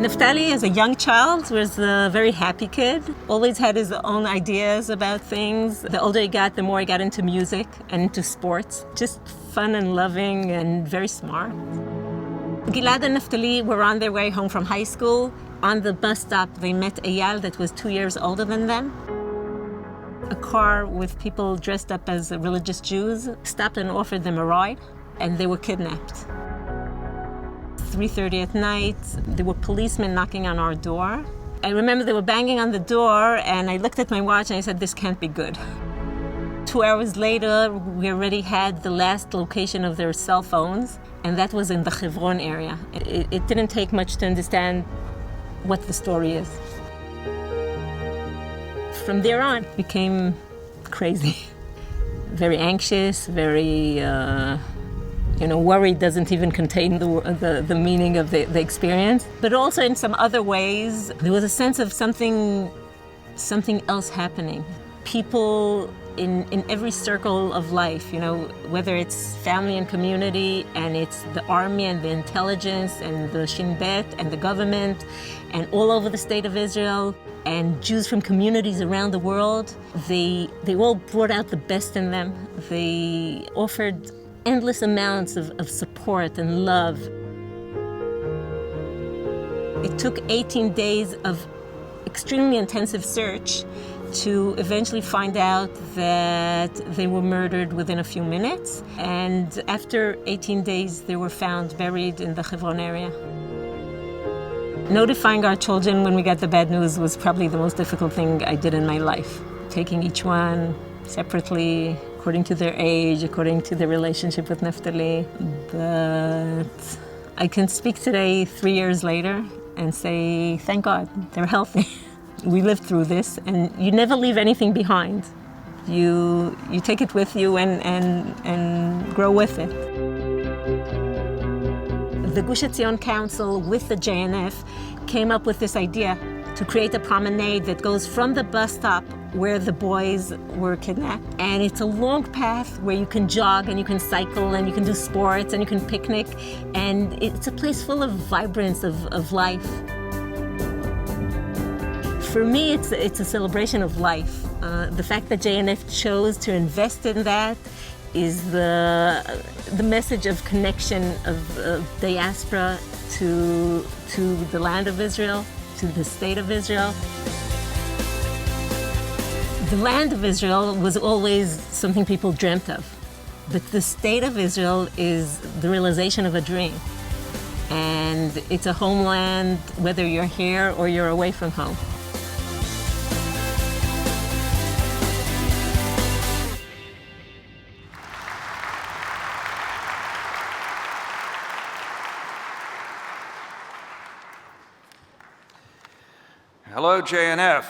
Naftali, as a young child, was a very happy kid. Always had his own ideas about things. The older he got, the more he got into music and into sports. Just fun and loving and very smart. Gilad and Naftali were on their way home from high school. On the bus stop, they met Eyal that was 2 years older than them. A car with people dressed up as religious Jews stopped and offered them a ride, and they were kidnapped. 3:30 at night, there were policemen knocking on our door. I remember they were banging on the door, and I looked at my watch and I said, this can't be good. 2 hours later, we already had the last location of their cell phones, and that was in the Hebron area. It didn't take much to understand what the story is. From there on, it became crazy. Very anxious, very, worried doesn't even contain the meaning of the experience. But also in some other ways, there was a sense of something else happening. People in every circle of life, whether it's family and community, and it's the army and the intelligence and the Shin Bet and the government, and all over the State of Israel, and Jews from communities around the world, they all brought out the best in them. They offered endless amounts of support and love. It took 18 days of extremely intensive search to eventually find out that they were murdered within a few minutes. And after 18 days, they were found buried in the Hebron area. Notifying our children when we got the bad news was probably the most difficult thing I did in my life. Taking each one separately, according to their age, according to their relationship with Naftali. But I can speak today, 3 years later, and say, thank God, they're healthy. We lived through this, and you never leave anything behind. You take it with you and grow with it. The Gush Etzion Council with the JNF came up with this idea to create a promenade that goes from the bus stop where the boys were kidnapped. And it's a long path where you can jog and you can cycle and you can do sports and you can picnic. And it's a place full of vibrance, of life. For me, it's a celebration of life. The fact that JNF chose to invest in that is the message of connection of diaspora to the land of Israel, to the State of Israel. The land of Israel was always something people dreamt of, but the State of Israel is the realization of a dream. And it's a homeland, whether you're here or you're away from home. Hello, JNF.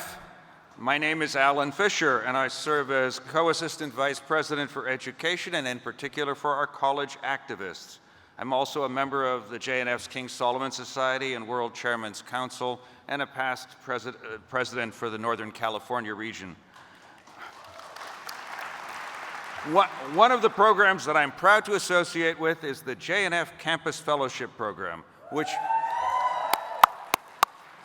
My name is Alan Fisher, and I serve as Co-Assistant Vice President for Education, and in particular for our college activists. I'm also a member of the JNF's King Solomon Society and World Chairman's Council, and a past president for the Northern California region. One of the programs that I'm proud to associate with is the JNF Campus Fellowship Program,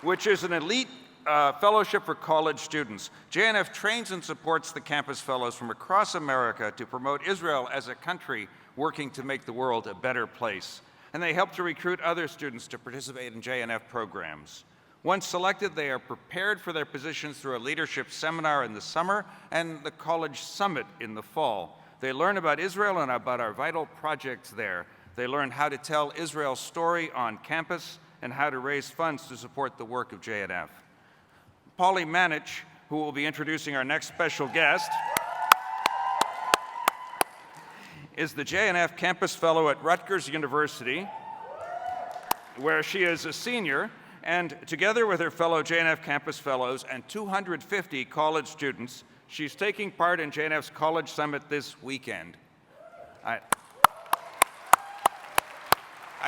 which is an elite Fellowship for College Students. JNF trains and supports the campus fellows from across America to promote Israel as a country working to make the world a better place. And they help to recruit other students to participate in JNF programs. Once selected, they are prepared for their positions through a leadership seminar in the summer and the college summit in the fall. They learn about Israel and about our vital projects there. They learn how to tell Israel's story on campus and how to raise funds to support the work of JNF. Polly Manich, who will be introducing our next special guest, is the JNF Campus Fellow at Rutgers University, where she is a senior, and together with her fellow JNF Campus Fellows and 250 college students, she's taking part in JNF's College Summit this weekend. I'd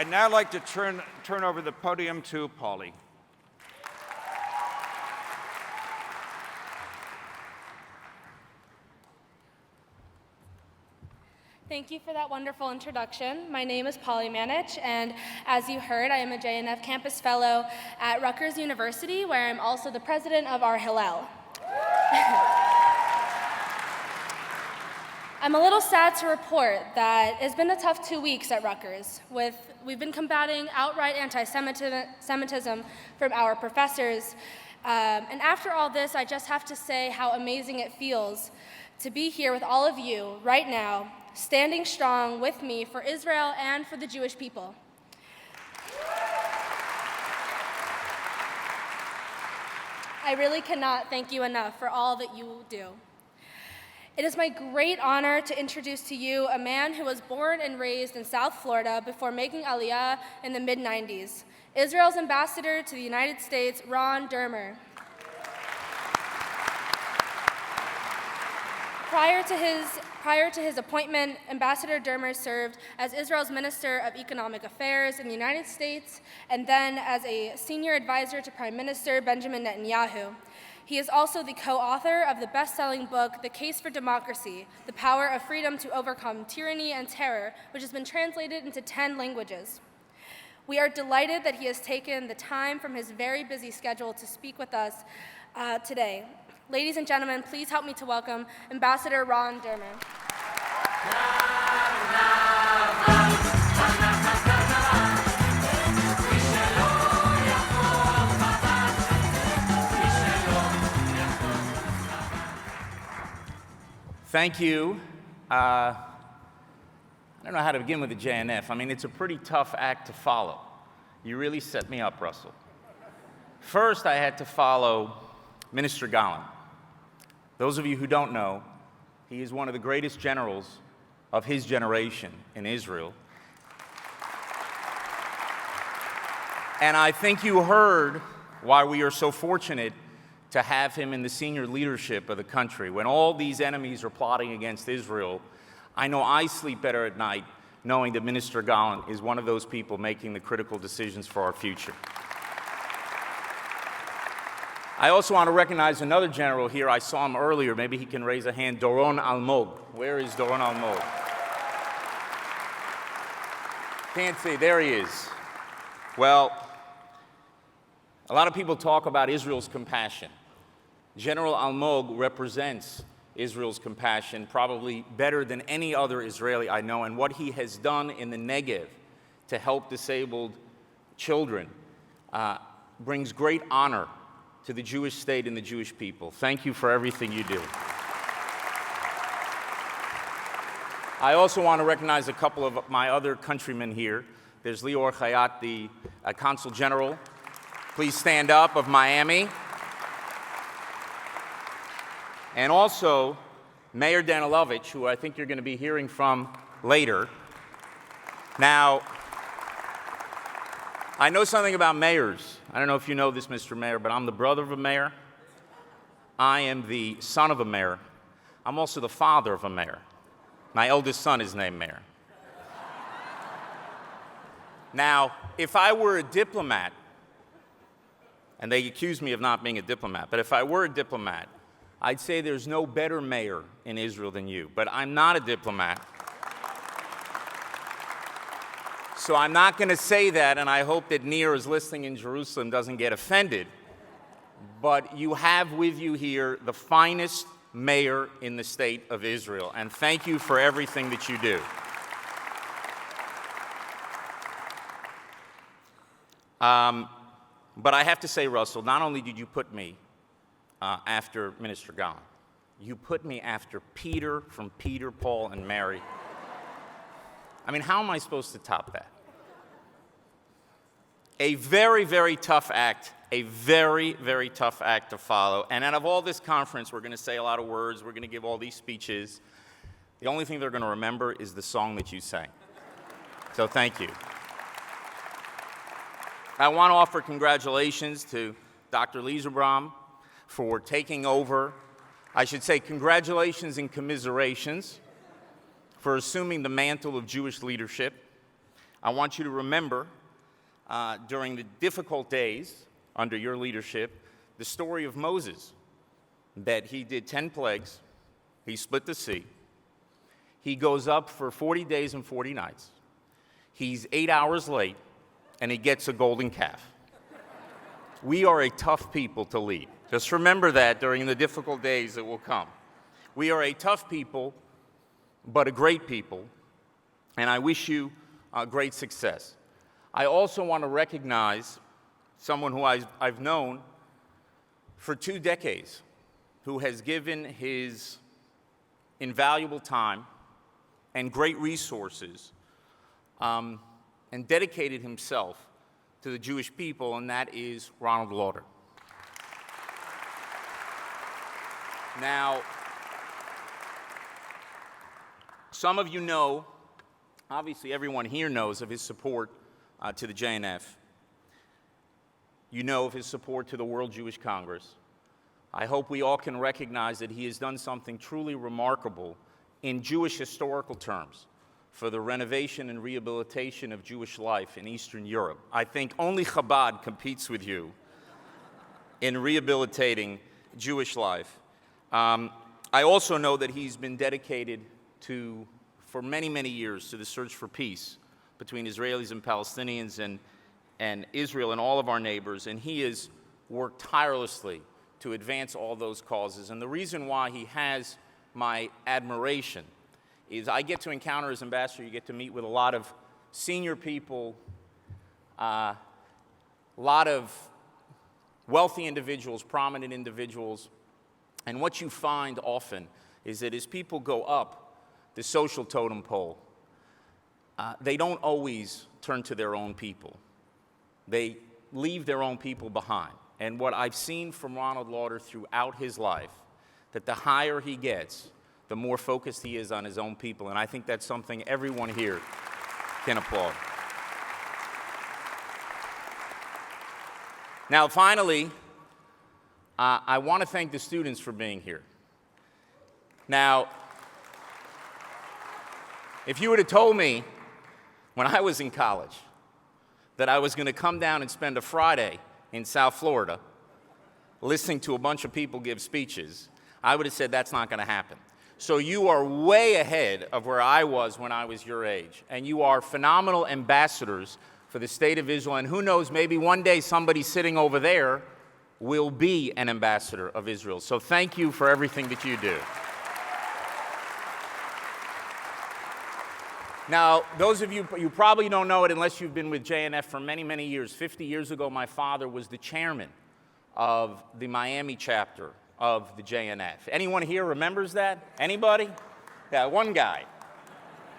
now like to turn over the podium to Polly. Thank you for that wonderful introduction. My name is Polly Manich, and as you heard, I am a JNF Campus Fellow at Rutgers University, where I'm also the president of our Hillel. I'm a little sad to report that it's been a tough 2 weeks at Rutgers. We've been combating outright anti-Semitism from our professors, and after all this, I just have to say how amazing it feels to be here with all of you right now, standing strong with me for Israel and for the Jewish people. I really cannot thank you enough for all that you do. It is my great honor to introduce to you a man who was born and raised in South Florida before making Aliyah in the mid-90s, Israel's ambassador to the United States, Ron Dermer. Prior to his appointment, Ambassador Dermer served as Israel's Minister of Economic Affairs in the United States and then as a senior advisor to Prime Minister Benjamin Netanyahu. He is also the co-author of the best-selling book, The Case for Democracy, The Power of Freedom to Overcome Tyranny and Terror, which has been translated into 10 languages. We are delighted that he has taken the time from his very busy schedule to speak with us today. Ladies and gentlemen, please help me to welcome Ambassador Ron Dermer. Thank you. I don't know how to begin with the JNF. I mean, it's a pretty tough act to follow. You really set me up, Russell. First, I had to follow Minister Gallant. Those of you who don't know, he is one of the greatest generals of his generation in Israel. And I think you heard why we are so fortunate to have him in the senior leadership of the country. When all these enemies are plotting against Israel, I know I sleep better at night knowing that Minister Gallant is one of those people making the critical decisions for our future. I also want to recognize another general here. I saw him earlier. Maybe he can raise a hand. Doron Almog. Where is Doron Almog? Can't see. There he is. Well, a lot of people talk about Israel's compassion. General Almog represents Israel's compassion probably better than any other Israeli I know, and what he has done in the Negev to help disabled children brings great honor to the Jewish state and the Jewish people. Thank you for everything you do. I also want to recognize a couple of my other countrymen here. There's Lior Chayat, the Consul General. Please stand up, of Miami. And also Mayor Danilovich, who I think you're going to be hearing from later. Now, I know something about mayors. I don't know if you know this, Mr. Mayor, but I'm the brother of a mayor. I am the son of a mayor. I'm also the father of a mayor. My eldest son is named Mayor. Now, if I were a diplomat, and they accuse me of not being a diplomat, but if I were a diplomat, I'd say there's no better mayor in Israel than you. But I'm not a diplomat. So I'm not going to say that, and I hope that Nir is listening in Jerusalem doesn't get offended. but you have with you here the finest mayor in the state of Israel, and thank you for everything that you do. But I have to say, Russell, not only did you put me after Minister Gahn, you put me after Peter from Peter, Paul, and Mary. I mean, how am I supposed to top that? A very, very tough act, a very, very tough act to follow. And out of all this conference, we're going to say a lot of words, we're going to give all these speeches. The only thing they're going to remember is the song that you sang. So thank you. I want to offer congratulations to Dr. Lieserbram for taking over. I should say congratulations and commiserations for assuming the mantle of Jewish leadership. I want you to remember during the difficult days under your leadership, the story of Moses, that he did 10 plagues, he split the sea, he goes up for 40 days and 40 nights, he's 8 hours late, and he gets a golden calf. We are a tough people to lead. Just remember that during the difficult days that will come. We are a tough people, but a great people, and I wish you great success. I also want to recognize someone who I've known for 2 decades, who has given his invaluable time and great resources and dedicated himself to the Jewish people, and that is Ronald Lauder. Now, some of you know, obviously everyone here knows of his support to the JNF. You know of his support to the World Jewish Congress. I hope we all can recognize that he has done something truly remarkable in Jewish historical terms for the renovation and rehabilitation of Jewish life in Eastern Europe. I think only Chabad competes with you in rehabilitating Jewish life. I also know that he's been dedicated for many, many years to the search for peace between Israelis and Palestinians and Israel and all of our neighbors, and he has worked tirelessly to advance all those causes. And the reason why he has my admiration is I get to encounter as ambassador, you get to meet with a lot of senior people, a lot of wealthy individuals, prominent individuals, and what you find often is that as people go up the social totem pole, they don't always turn to their own people. They leave their own people behind. And what I've seen from Ronald Lauder throughout his life, that the higher he gets, the more focused he is on his own people. And I think that's something everyone here can applaud. Now, finally, I want to thank the students for being here. Now, if you would have told me when I was in college that I was going to come down and spend a Friday in South Florida listening to a bunch of people give speeches, I would have said that's not going to happen. So you are way ahead of where I was when I was your age, and you are phenomenal ambassadors for the state of Israel, and who knows, maybe one day somebody sitting over there will be an ambassador of Israel. So thank you for everything that you do. Now, those of you probably don't know it unless you've been with JNF for many, many years. 50 years ago, my father was the chairman of the Miami chapter of the JNF. Anyone here remembers that? Anybody? Yeah, one guy.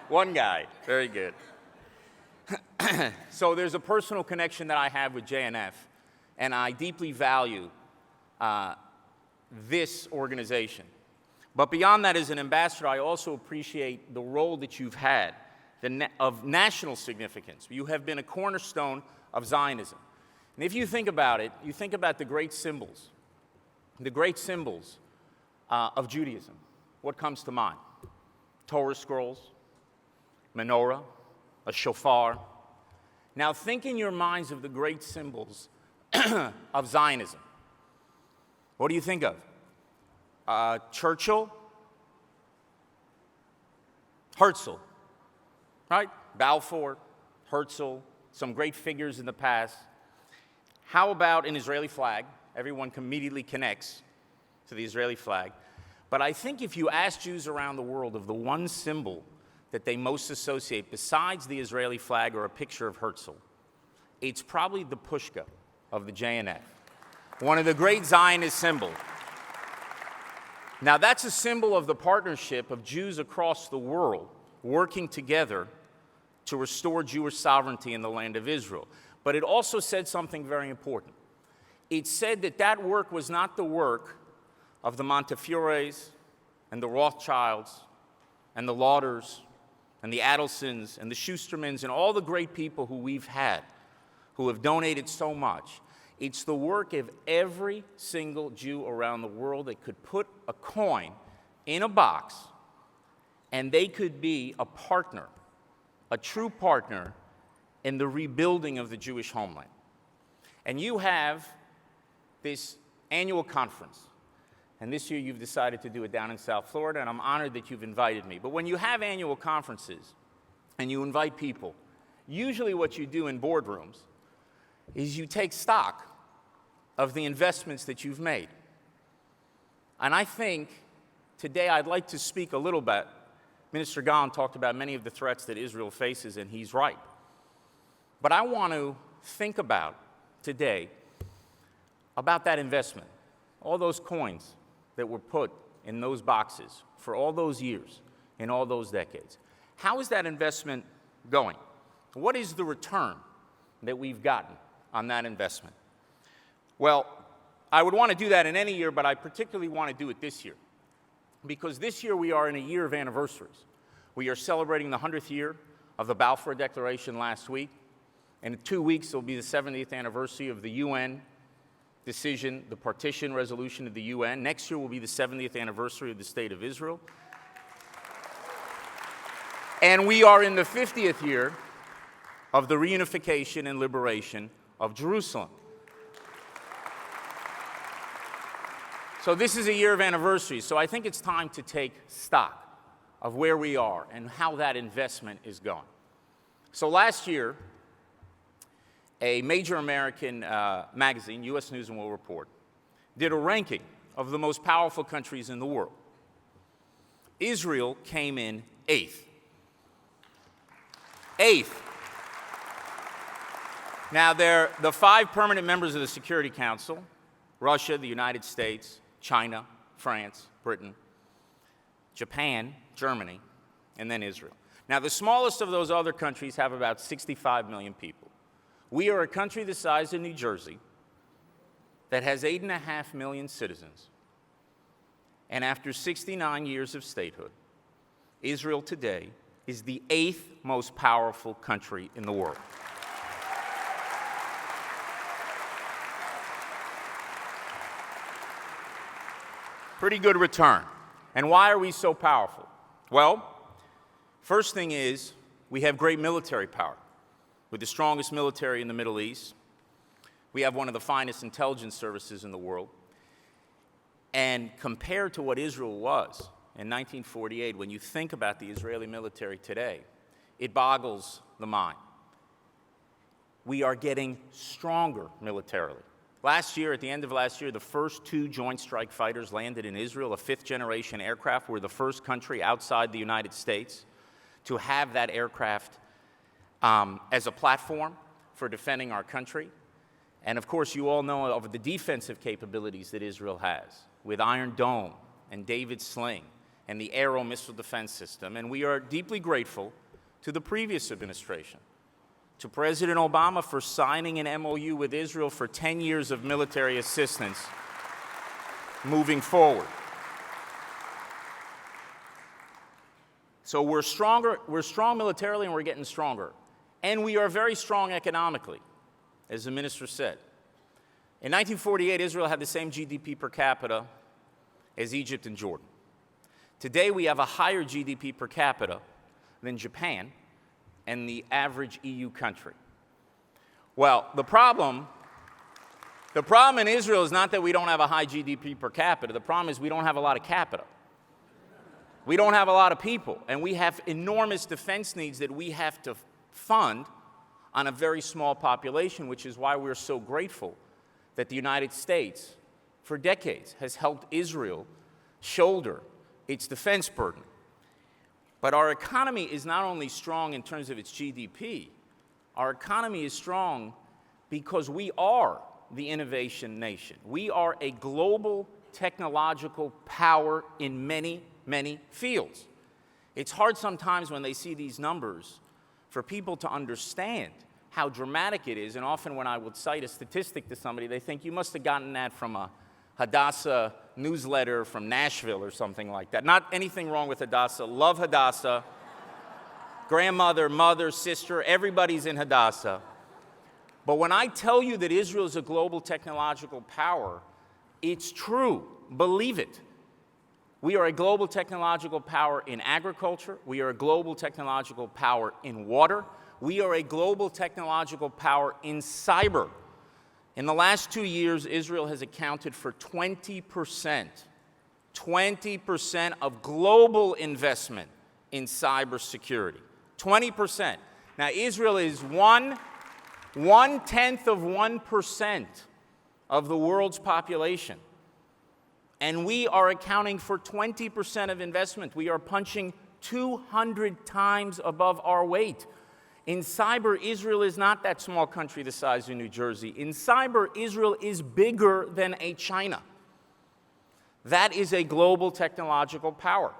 One guy. Very good. So there's a personal connection that I have with JNF, and I deeply value this organization. But beyond that, as an ambassador, I also appreciate the role that you've had of national significance. You have been a cornerstone of Zionism. And if you think about it, you think about the great symbols of Judaism. What comes to mind? Torah scrolls, menorah, a shofar. Now think in your minds of the great symbols of Zionism. What do you think of? Churchill, Herzl, right? Balfour, Herzl, some great figures in the past. How about an Israeli flag everyone immediately connects to the Israeli flag. But I think if you ask Jews around the world of the one symbol that they most associate besides the Israeli flag or a picture of Herzl, it's probably the pushka of the JNF, one of the great Zionist symbols. Now, that's a symbol of the partnership of Jews across the world working together to restore Jewish sovereignty in the land of Israel. But it also said something very important. It said that that work was not the work of the Montefiores and the Rothschilds and the Lauders and the Adelsons and the Schustermans and all the great people who we've had who have donated so much. It's the work of every single Jew around the world that could put a coin in a box and they could be a partner, a true partner in the rebuilding of the Jewish homeland. And you have this annual conference. And this year you've decided to do it down in South Florida, and I'm honored that you've invited me. But when you have annual conferences and you invite people, usually what you do in boardrooms is you take stock of the investments that you've made. And I think today I'd like to speak a little bit. Minister Gahn talked about many of the threats that Israel faces, and he's right. But I want to think about today about that investment, all those coins that were put in those boxes for all those years, in all those decades. How is that investment going? What is the return that we've gotten on that investment? Well, I would want to do that in any year, but I particularly want to do it this year, because this year we are in a year of anniversaries. We are celebrating the 100th year of the Balfour Declaration last week, and in 2 weeks it will be the 70th anniversary of the UN decision, the partition resolution of the UN. Next year will be the 70th anniversary of the State of Israel. And we are in the 50th year of the reunification and liberation of Jerusalem. So this is a year of anniversaries, so I think it's time to take stock of where we are and how that investment is going. So last year, a major American magazine, U.S. News and World Report, did a ranking of the most powerful countries in the world. Israel came in 8th. 8th. Now, they're the 5 permanent members of the Security Council: Russia, the United States, China, France, Britain, Japan, Germany, and then Israel. Now, the smallest of those other countries have about 65 million people. We are a country the size of New Jersey that has 8.5 million citizens. And after 69 years of statehood, Israel today is the 8th most powerful country in the world. Pretty good return. And why are we so powerful? Well, first thing is we have great military power. We're the strongest military in the Middle East. We have one of the finest intelligence services in the world. And compared to what Israel was in 1948, when you think about the Israeli military today, it boggles the mind. We are getting stronger militarily. Last year, at the end of last year, the first 2 Joint Strike Fighters landed in Israel, a 5th-generation aircraft. We're the first country outside the United States to have that aircraft as a platform for defending our country. And of course, you all know of the defensive capabilities that Israel has with Iron Dome and David Sling and the Aero Missile Defense System. And we are deeply grateful to the previous administration, to President Obama for signing an MOU with Israel for 10 years of military assistance moving forward. So we're strong militarily, and we're getting stronger. And we are very strong economically, as the minister said. In 1948, Israel had the same GDP per capita as Egypt and Jordan. Today, we have a higher GDP per capita than Japan and the average EU country. Well, the problem in Israel is not that we don't have a high GDP per capita. The problem is we don't have a lot of capita. We don't have a lot of people, and we have enormous defense needs that we have to fund on a very small population, which is why we're so grateful that the United States, for decades, has helped Israel shoulder its defense burden. But our economy is not only strong in terms of its GDP, our economy is strong because we are the innovation nation. We are a global technological power in many, many fields. It's hard sometimes when they see these numbers for people to understand how dramatic it is, and often when I would cite a statistic to somebody, they think you must have gotten that from a Hadassah newsletter from Nashville or something like that. Not anything wrong with Hadassah. Love Hadassah. Grandmother, mother, sister, everybody's in Hadassah. But when I tell you that Israel is a global technological power, it's true. Believe it. We are a global technological power in agriculture. We are a global technological power in water. We are a global technological power in cyber. In the last 2 years, Israel has accounted for 20% of global investment in cybersecurity. 20%. Now, Israel is one-tenth of 1% of the world's population. And we are accounting for 20% of investment. We are punching 200 times above our weight. In cyber, Israel is not that small country the size of New Jersey. In cyber, Israel is bigger than a China. That is a global technological power.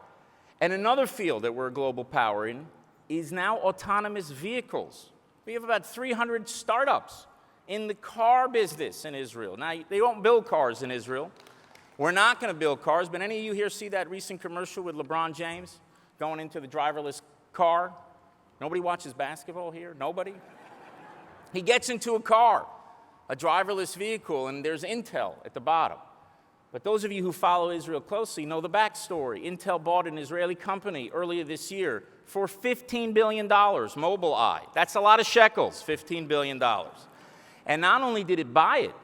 And another field that we're a global power in is now autonomous vehicles. We have about 300 startups in the car business in Israel. Now, they don't build cars in Israel. We're not going to build cars, but any of you here see that recent commercial with LeBron James going into the driverless car? Nobody watches basketball here? Nobody? He gets into a car, a driverless vehicle, and there's Intel at the bottom. But those of you who follow Israel closely know the backstory. Intel bought an Israeli company earlier this year for $15 billion, Mobileye. That's a lot of shekels, $15 billion. And not only did it buy it,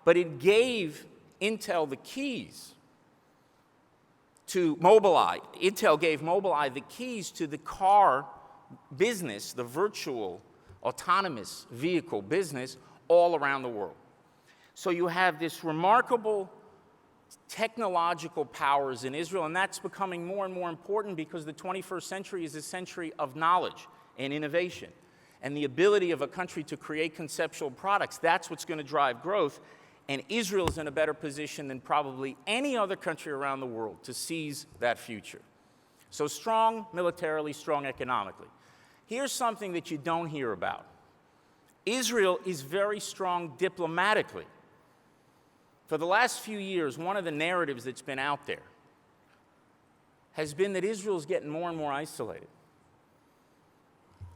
but it gave Intel the keys to Mobileye. Intel gave Mobileye the keys to the car business, the virtual autonomous vehicle business, all around the world. So you have this remarkable technological powers in Israel, and that's becoming more and more important because the 21st century is a century of knowledge and innovation. And the ability of a country to create conceptual products, that's what's going to drive growth. And Israel is in a better position than probably any other country around the world to seize that future. So strong militarily, strong economically. Here's something that you don't hear about. Israel is very strong diplomatically. For the last few years, one of the narratives that's been out there has been that Israel is getting more and more isolated.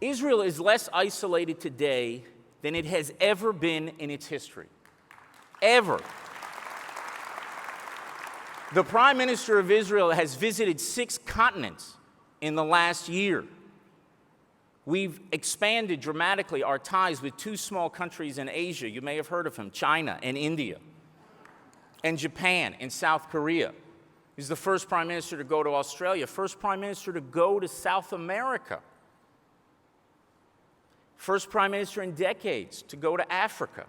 Israel is less isolated today than it has ever been in its history. Ever. The Prime Minister of Israel has visited 6 continents in the last year. We've expanded dramatically our ties with 2 small countries in Asia. You may have heard of them, China and India, and Japan and South Korea. He's the first Prime Minister to go to Australia, first Prime Minister to go to South America, first Prime Minister in decades to go to Africa.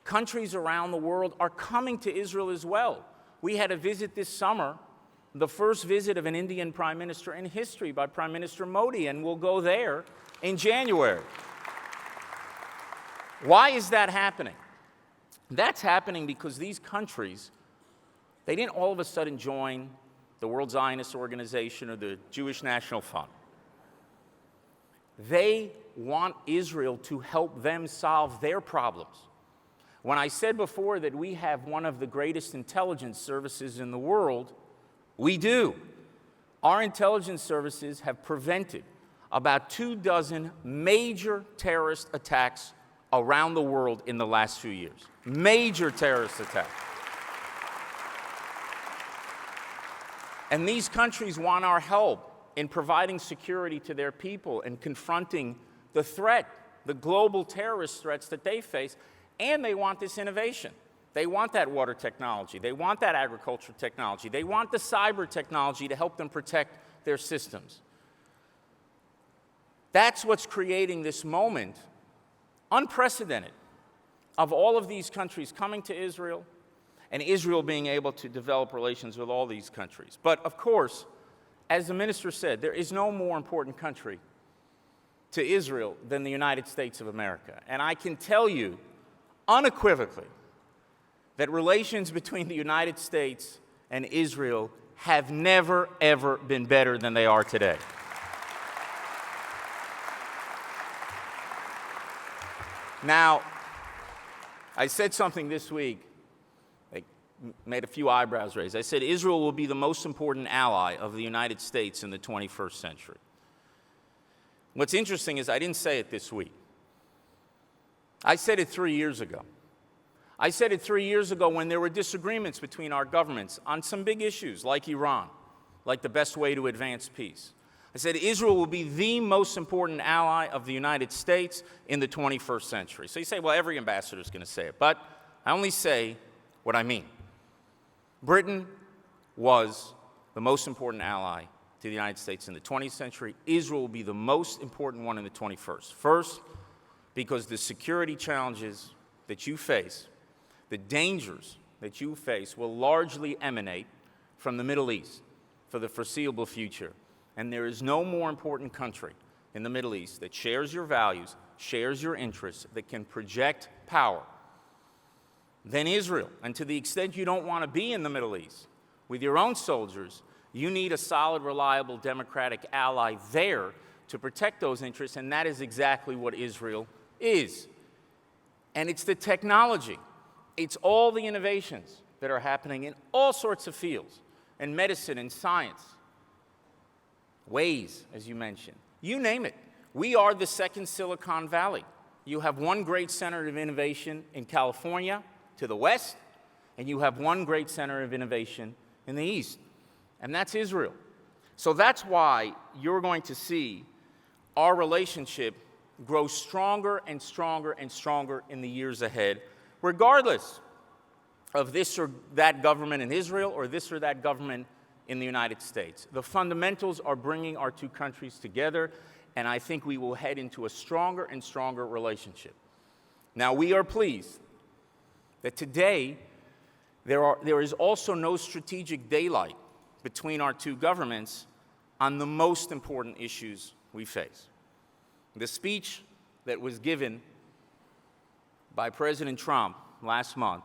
Countries around the world are coming to Israel as well. We had a visit this summer, the first visit of an Indian Prime Minister in history by Prime Minister Modi, and we'll go there in January. Why is that happening? That's happening because these countries, they didn't all of a sudden join the World Zionist Organization or the Jewish National Fund. They want Israel to help them solve their problems. When I said before that we have one of the greatest intelligence services in the world, we do. Our intelligence services have prevented about 24 major terrorist attacks around the world in the last few years. Major terrorist attacks. And these countries want our help in providing security to their people and confronting the threat, the global terrorist threats that they face, and they want this innovation. They want that water technology. They want that agriculture technology. They want the cyber technology to help them protect their systems. That's what's creating this moment, unprecedented, of all of these countries coming to Israel and Israel being able to develop relations with all these countries. But of course, as the minister said, there is no more important country to Israel than the United States of America. And I can tell you unequivocally that relations between the United States and Israel have never, ever been better than they are today. Now, I said something this week that made a few eyebrows raise. I said Israel will be the most important ally of the United States in the 21st century. What's interesting is I didn't say it this week. I said it 3 years ago. I said it 3 years ago when there were disagreements between our governments on some big issues like Iran, like the best way to advance peace. I said Israel will be the most important ally of the United States in the 21st century. So you say, well, every ambassador is going to say it, but I only say what I mean. Britain was the most important ally to the United States in the 20th century. Israel will be the most important one in the 21st. First, because the security challenges that you face, the dangers that you face will largely emanate from the Middle East for the foreseeable future. And there is no more important country in the Middle East that shares your values, shares your interests, that can project power than Israel. And to the extent you don't want to be in the Middle East with your own soldiers, you need a solid, reliable, democratic ally there to protect those interests, and that is exactly what Israel is. And it's the technology. It's all the innovations that are happening in all sorts of fields, in medicine and science, ways, as you mentioned. You name it. We are the second Silicon Valley. You have one great center of innovation in California to the west, and you have one great center of innovation in the east, and that's Israel. So that's why you're going to see our relationship grow stronger and stronger and stronger in the years ahead, regardless of this or that government in Israel or this or that government in the United States. The fundamentals are bringing our two countries together, and I think we will head into a stronger and stronger relationship. Now, we are pleased that today there is also no strategic daylight between our two governments on the most important issues we face. The speech that was given by President Trump last month,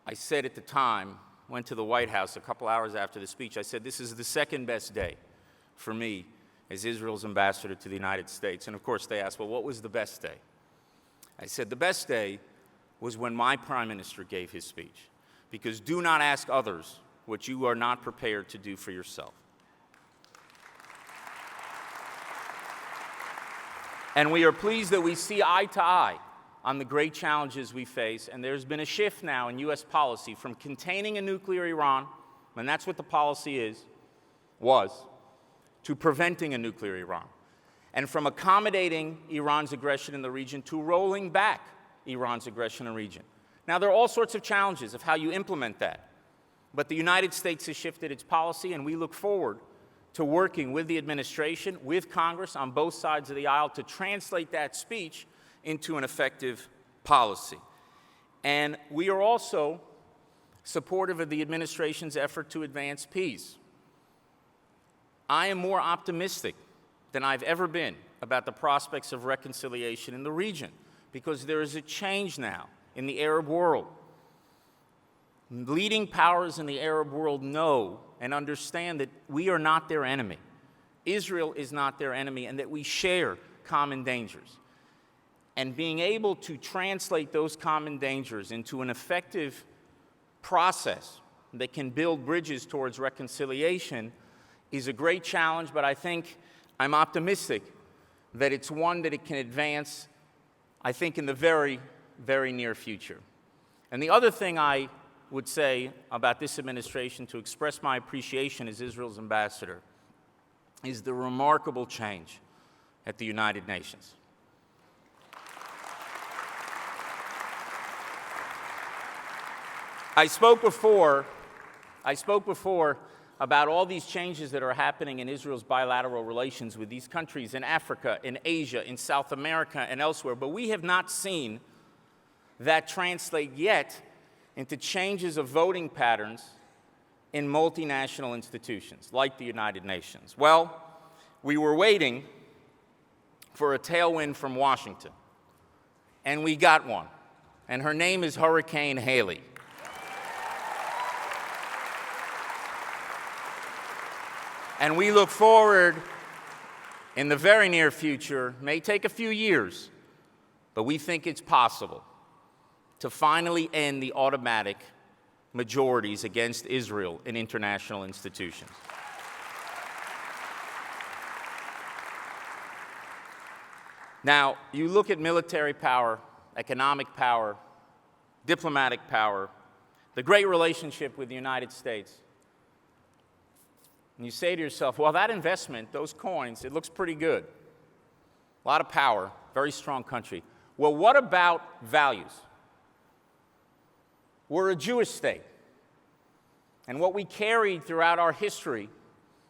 I said at the time, went to the White House a couple hours after the speech, I said, this is the second best day for me as Israel's ambassador to the United States. And of course they asked, well, what was the best day? I said, the best day was when my prime minister gave his speech, because do not ask others what you are not prepared to do for yourself. And we are pleased that we see eye to eye on the great challenges we face, and there's been a shift now in U.S. policy from containing a nuclear Iran, and that's what the policy was, to preventing a nuclear Iran, and from accommodating Iran's aggression in the region to rolling back Iran's aggression in the region. Now, there are all sorts of challenges of how you implement that, but the United States has shifted its policy, and we look forward to working with the administration, with Congress on both sides of the aisle to translate that speech into an effective policy. And we are also supportive of the administration's effort to advance peace. I am more optimistic than I've ever been about the prospects of reconciliation in the region, because there is a change now in the Arab world. Leading powers in the Arab world know and understand that we are not their enemy. Israel is not their enemy, and that we share common dangers. And being able to translate those common dangers into an effective process that can build bridges towards reconciliation is a great challenge, but I think I'm optimistic that it's one that it can advance, I think, in the very, very near future. And the other thing I would say about this administration, to express my appreciation as Israel's ambassador, is the remarkable change at the United Nations. I spoke before about all these changes that are happening in Israel's bilateral relations with these countries in Africa, in Asia, in South America, and elsewhere. But we have not seen that translate yet into changes of voting patterns in multinational institutions like the United Nations. Well, we were waiting for a tailwind from Washington, and we got one, and her name is Hurricane Haley. And we look forward in the very near future, may take a few years, but we think it's possible to finally end the automatic majorities against Israel in international institutions. Now, you look at military power, economic power, diplomatic power, the great relationship with the United States, and you say to yourself, well, that investment, those coins, it looks pretty good. A lot of power, very strong country. Well, what about values? We're a Jewish state. And what we carried throughout our history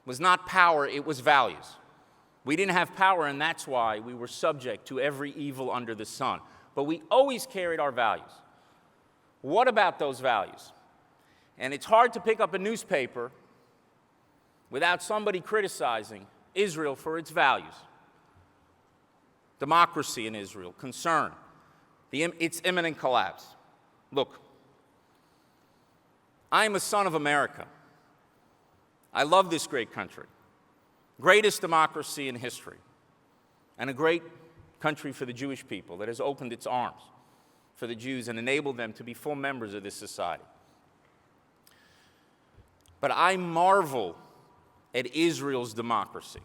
was not power, it was values. We didn't have power, and that's why we were subject to every evil under the sun. But we always carried our values. What about those values? And it's hard to pick up a newspaper without somebody criticizing Israel for its values. Democracy in Israel, concern, its imminent collapse. Look, I am a son of America. I love this great country. Greatest democracy in history, and a great country for the Jewish people that has opened its arms for the Jews and enabled them to be full members of this society. But I marvel at Israel's democracy,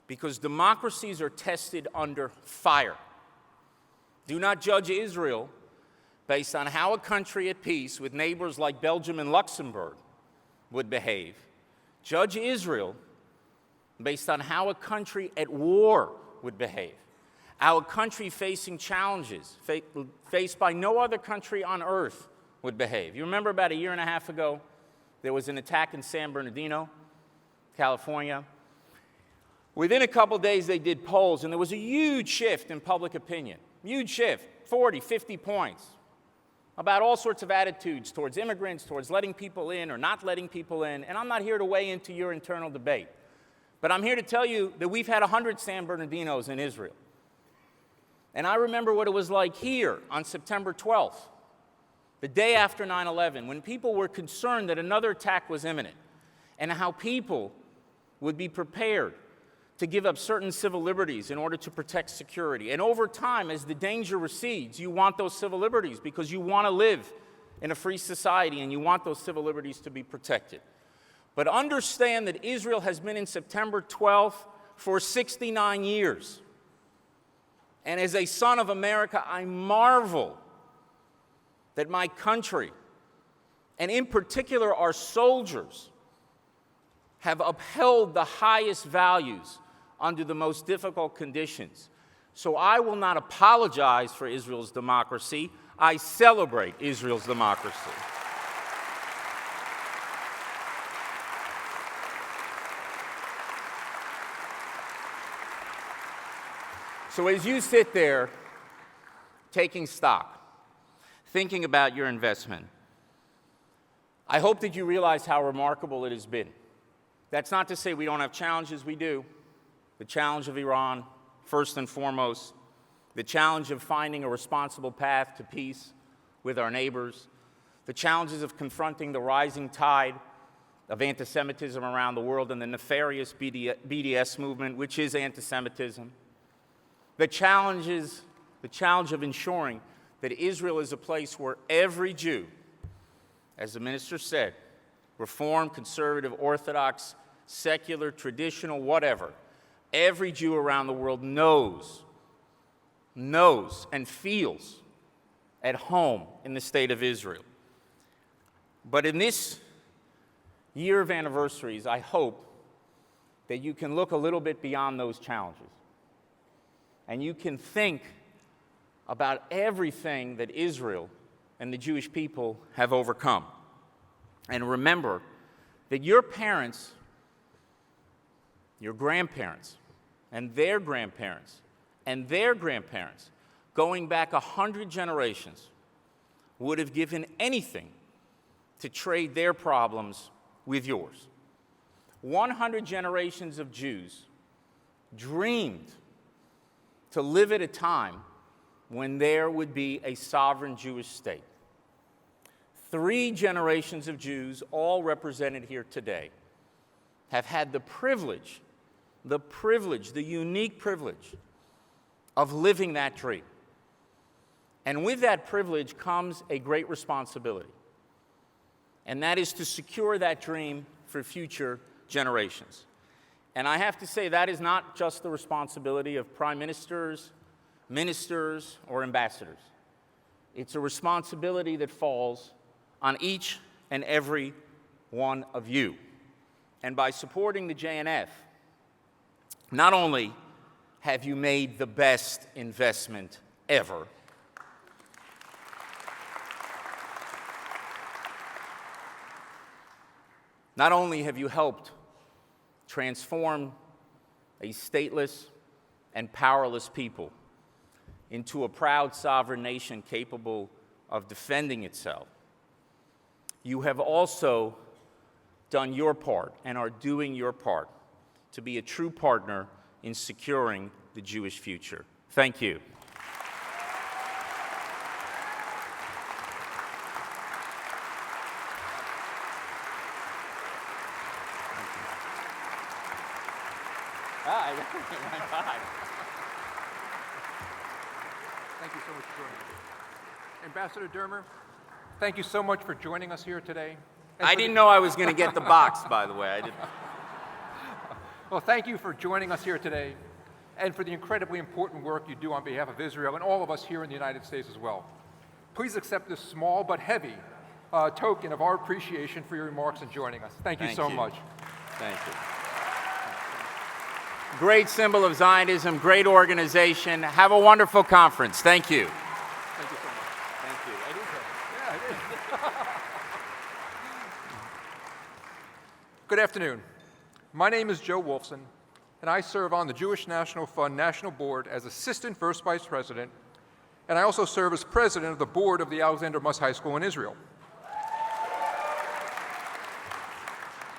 because democracies are tested under fire. Do not judge Israel based on how a country at peace with neighbors like Belgium and Luxembourg would behave. Judge Israel based on how a country at war would behave, how a country facing challenges faced by no other country on earth would behave. You remember about a year and a half ago, there was an attack in San Bernardino, California. Within a couple days, they did polls, and there was a huge shift in public opinion. Huge shift, 40, 50 points, about all sorts of attitudes towards immigrants, towards letting people in or not letting people in. And I'm not here to weigh into your internal debate, but I'm here to tell you that we've had 100 San Bernardinos in Israel. And I remember what it was like here on September 12th, the day after 9/11, when people were concerned that another attack was imminent, and how people would be prepared to give up certain civil liberties in order to protect security. And over time, as the danger recedes, you want those civil liberties because you want to live in a free society and you want those civil liberties to be protected. But understand that Israel has been in September 12th for 69 years. And as a son of America, I marvel that my country, and in particular our soldiers, have upheld the highest values under the most difficult conditions. So I will not apologize for Israel's democracy. I celebrate Israel's democracy. So as you sit there taking stock, thinking about your investment, I hope that you realize how remarkable it has been. That's not to say we don't have challenges, we do. The challenge of Iran, first and foremost. The challenge of finding a responsible path to peace with our neighbors. The challenges of confronting the rising tide of anti-Semitism around the world and the nefarious BDS movement, which is anti-Semitism. The challenge of ensuring that Israel is a place where every Jew, as the minister said, Reformed, conservative, Orthodox, secular, traditional, whatever, every Jew around the world knows and feels at home in the state of Israel. But in this year of anniversaries, I hope that you can look a little bit beyond those challenges. And you can think about everything that Israel and the Jewish people have overcome. And remember that your parents, your grandparents, and their grandparents, and their grandparents, going back 100 generations, would have given anything to trade their problems with yours. 100 generations of Jews dreamed to live at a time when there would be a sovereign Jewish state. 3 generations of Jews, all represented here today, have had the unique privilege of living that dream. And with that privilege comes a great responsibility, and that is to secure that dream for future generations. And I have to say, that is not just the responsibility of prime ministers, ministers, or ambassadors. It's a responsibility that falls on each and every one of you. And by supporting the JNF, not only have you made the best investment ever, not only have you helped transform a stateless and powerless people into a proud sovereign nation capable of defending itself, you have also done your part and are doing your part to be a true partner in securing the Jewish future. Thank you. Thank you so much for joining us. Ambassador Dermer, thank you so much for joining us here today. I didn't know I was going to get the box, by the way. I didn't. Well, thank you for joining us here today and for the incredibly important work you do on behalf of Israel and all of us here in the United States as well. Please accept this small but heavy token of our appreciation for your remarks and joining us. Thank you so much. Thank you. Great symbol of Zionism, great organization. Have a wonderful conference. Thank you. Thank you so much. Thank you. Yeah, it is. Good afternoon. My name is Joe Wolfson, and I serve on the Jewish National Fund National Board as Assistant First Vice President, and I also serve as President of the Board of the Alexander Muss High School in Israel.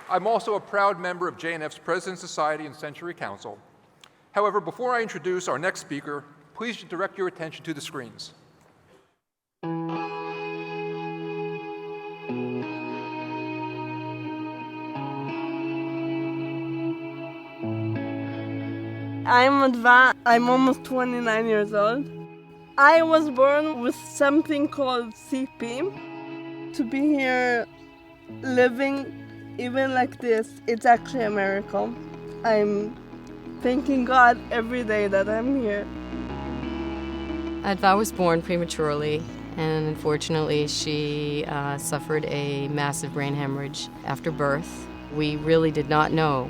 I'm also a proud member of JNF's President's Society and Century Council. However, before I introduce our next speaker, please direct your attention to the screens. I'm Adva. I'm almost 29 years old. I was born with something called CP. To be here living even like this, it's actually a miracle. I'm thanking God every day that I'm here. Adva was born prematurely, and unfortunately she suffered a massive brain hemorrhage after birth. We really did not know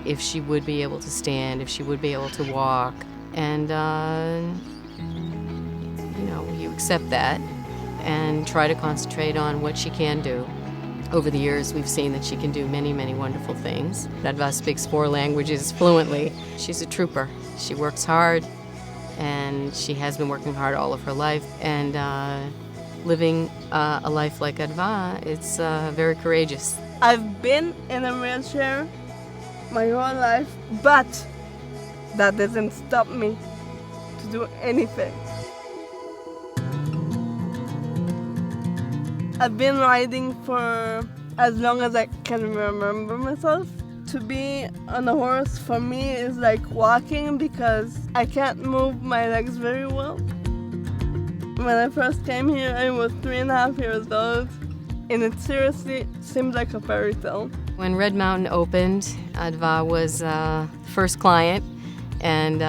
if she would be able to stand, if she would be able to walk. And, you accept that and try to concentrate on what she can do. Over the years, we've seen that she can do many, many wonderful things. Adva speaks 4 languages fluently. She's a trooper. She works hard, and she has been working hard all of her life. And living a life like Adva, it's very courageous. I've been in a wheelchair my whole life, but that doesn't stop me to do anything. I've been riding for as long as I can remember myself. To be on a horse for me is like walking because I can't move my legs very well. When I first came here, I was 3.5 years old, and it seriously seemed like a fairy tale. When Red Mountain opened, Adva was first client, and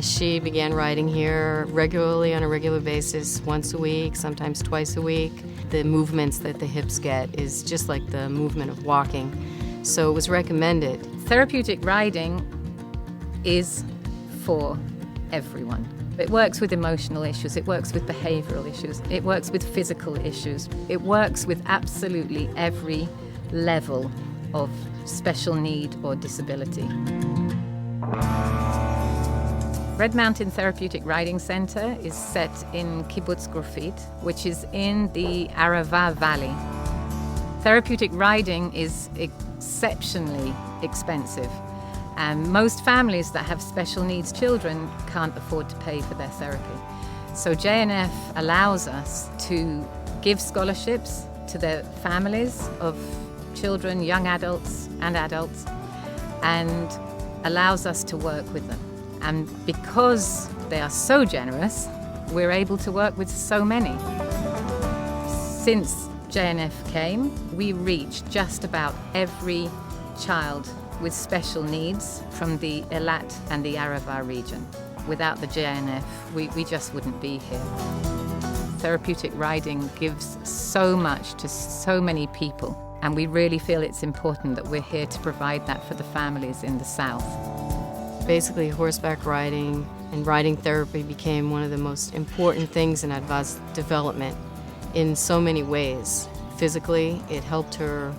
she began riding here regularly on a regular basis, once a week, sometimes twice a week. The movements that the hips get is just like the movement of walking, so it was recommended. Therapeutic riding is for everyone. It works with emotional issues, it works with behavioral issues, it works with physical issues. It works with absolutely every level of special need or disability. Red Mountain Therapeutic Riding Center is set in Kibbutz Grofit, which is in the Arava Valley. Therapeutic riding is exceptionally expensive, and most families that have special needs children can't afford to pay for their therapy. So JNF allows us to give scholarships to the families of children, young adults, and allows us to work with them. And because they are so generous, we're able to work with so many. Since JNF came, we reached just about every child with special needs from the Eilat and the Arava region. Without the JNF, we just wouldn't be here. Therapeutic riding gives so much to so many people, and we really feel it's important that we're here to provide that for the families in the South. Basically, horseback riding and riding therapy became one of the most important things in Adva's development in so many ways. Physically, it helped her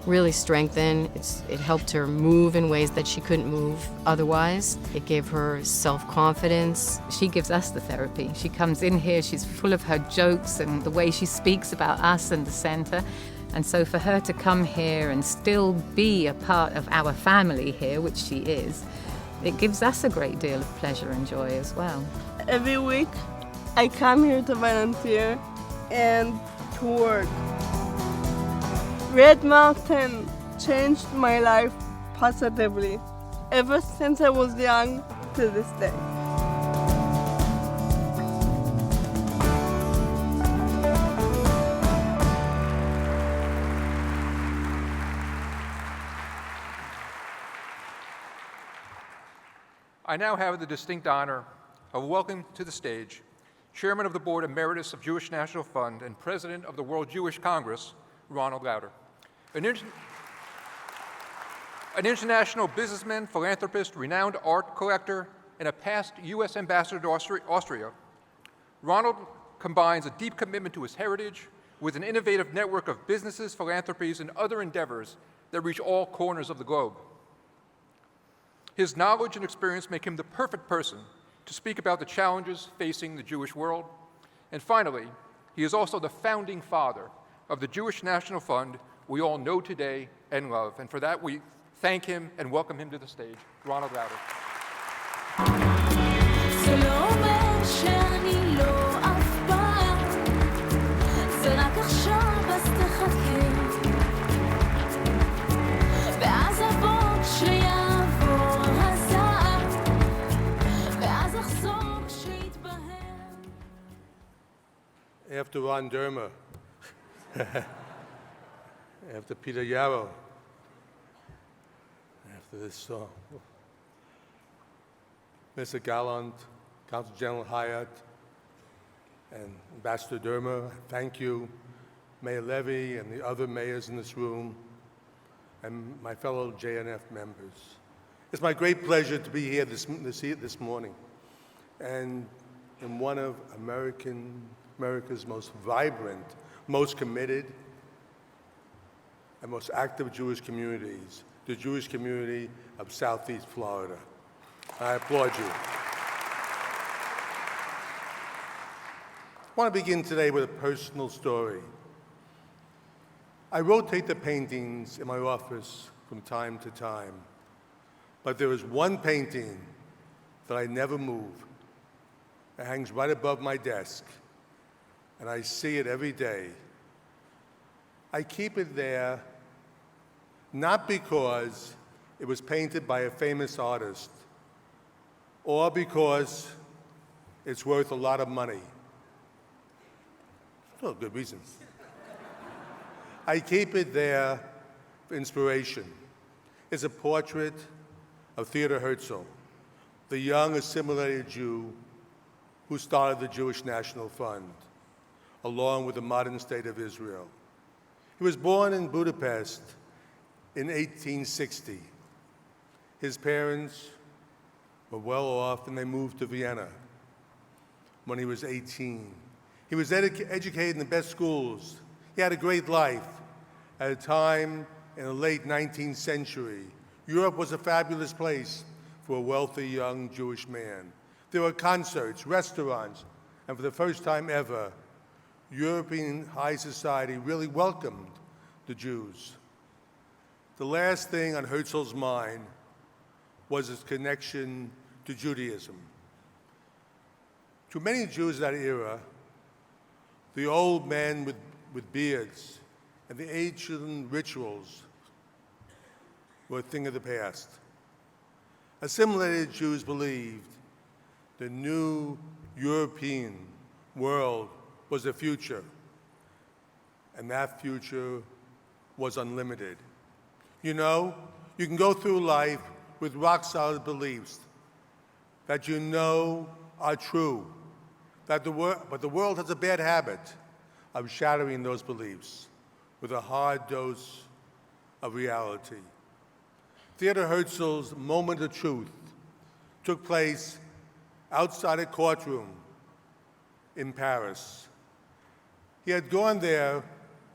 really strengthen. It helped her move in ways that she couldn't move otherwise. It gave her self-confidence. She gives us the therapy. She comes in here, she's full of her jokes and the way she speaks about us and the center. And so for her to come here and still be a part of our family here, which she is, it gives us a great deal of pleasure and joy as well. Every week, I come here to volunteer and to work. Red Mountain changed my life positively, ever since I was young to this day. I now have the distinct honor of welcoming to the stage Chairman of the Board Emeritus of Jewish National Fund and President of the World Jewish Congress, Ronald Lauder. An international businessman, philanthropist, renowned art collector, and a past U.S. ambassador to Austria, Ronald combines a deep commitment to his heritage with an innovative network of businesses, philanthropies, and other endeavors that reach all corners of the globe. His knowledge and experience make him the perfect person to speak about the challenges facing the Jewish world. And finally, he is also the founding father of the Jewish National Fund we all know today and love. And for that, we thank him and welcome him to the stage, Ronald Lauder. After Ron Dermer, after Peter Yarrow, after this song. Mr. Gallant, Consul General Hyatt, and Ambassador Dermer, thank you. Mayor Levy and the other mayors in this room, and my fellow JNF members. It's my great pleasure to be here this morning, and in one of America's most vibrant, most committed, and most active Jewish communities, the Jewish community of Southeast Florida. I applaud you. I want to begin today with a personal story. I rotate the paintings in my office from time to time, but there is one painting that I never move. It hangs right above my desk, and I see it every day. I keep it there not because it was painted by a famous artist or because it's worth a lot of money. For good reasons. I keep it there for inspiration. It's a portrait of Theodor Herzl, the young assimilated Jew who started the Jewish National Fund, along with the modern state of Israel. He was born in Budapest in 1860. His parents were well off and they moved to Vienna when he was 18. He was educated in the best schools. He had a great life at a time in the late 19th century, Europe was a fabulous place for a wealthy young Jewish man. There were concerts, restaurants, and for the first time ever, European high society really welcomed the Jews. The last thing on Herzl's mind was his connection to Judaism. To many Jews of that era, the old men with beards and the ancient rituals were a thing of the past. Assimilated Jews believed the new European world was the future, and that future was unlimited. You know, you can go through life with rock-solid beliefs that you know are true, but the world has a bad habit of shattering those beliefs with a hard dose of reality. Theodor Herzl's moment of truth took place outside a courtroom in Paris. He had gone there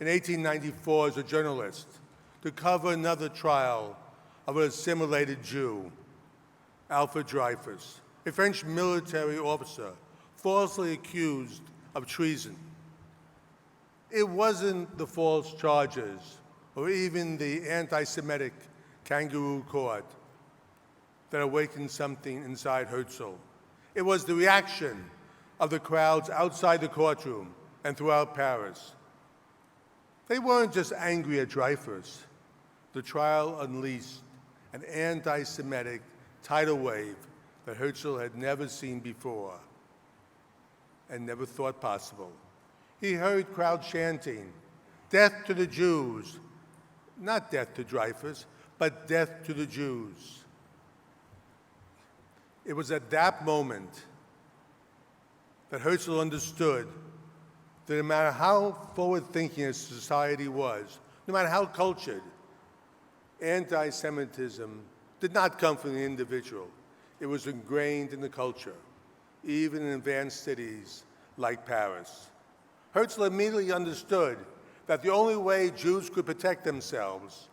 in 1894 as a journalist to cover another trial of an assimilated Jew, Alfred Dreyfus, a French military officer falsely accused of treason. It wasn't the false charges or even the anti-Semitic kangaroo court that awakened something inside Herzl. It was the reaction of the crowds outside the courtroom and throughout Paris. They weren't just angry at Dreyfus. The trial unleashed an anti-Semitic tidal wave that Herzl had never seen before and never thought possible. He heard crowds chanting, "Death to the Jews," not death to Dreyfus, but death to the Jews. It was at that moment that Herzl understood that no matter how forward-thinking a society was, no matter how cultured, anti-Semitism did not come from the individual. It was ingrained in the culture, even in advanced cities like Paris. Herzl immediately understood that the only way Jews could protect themselves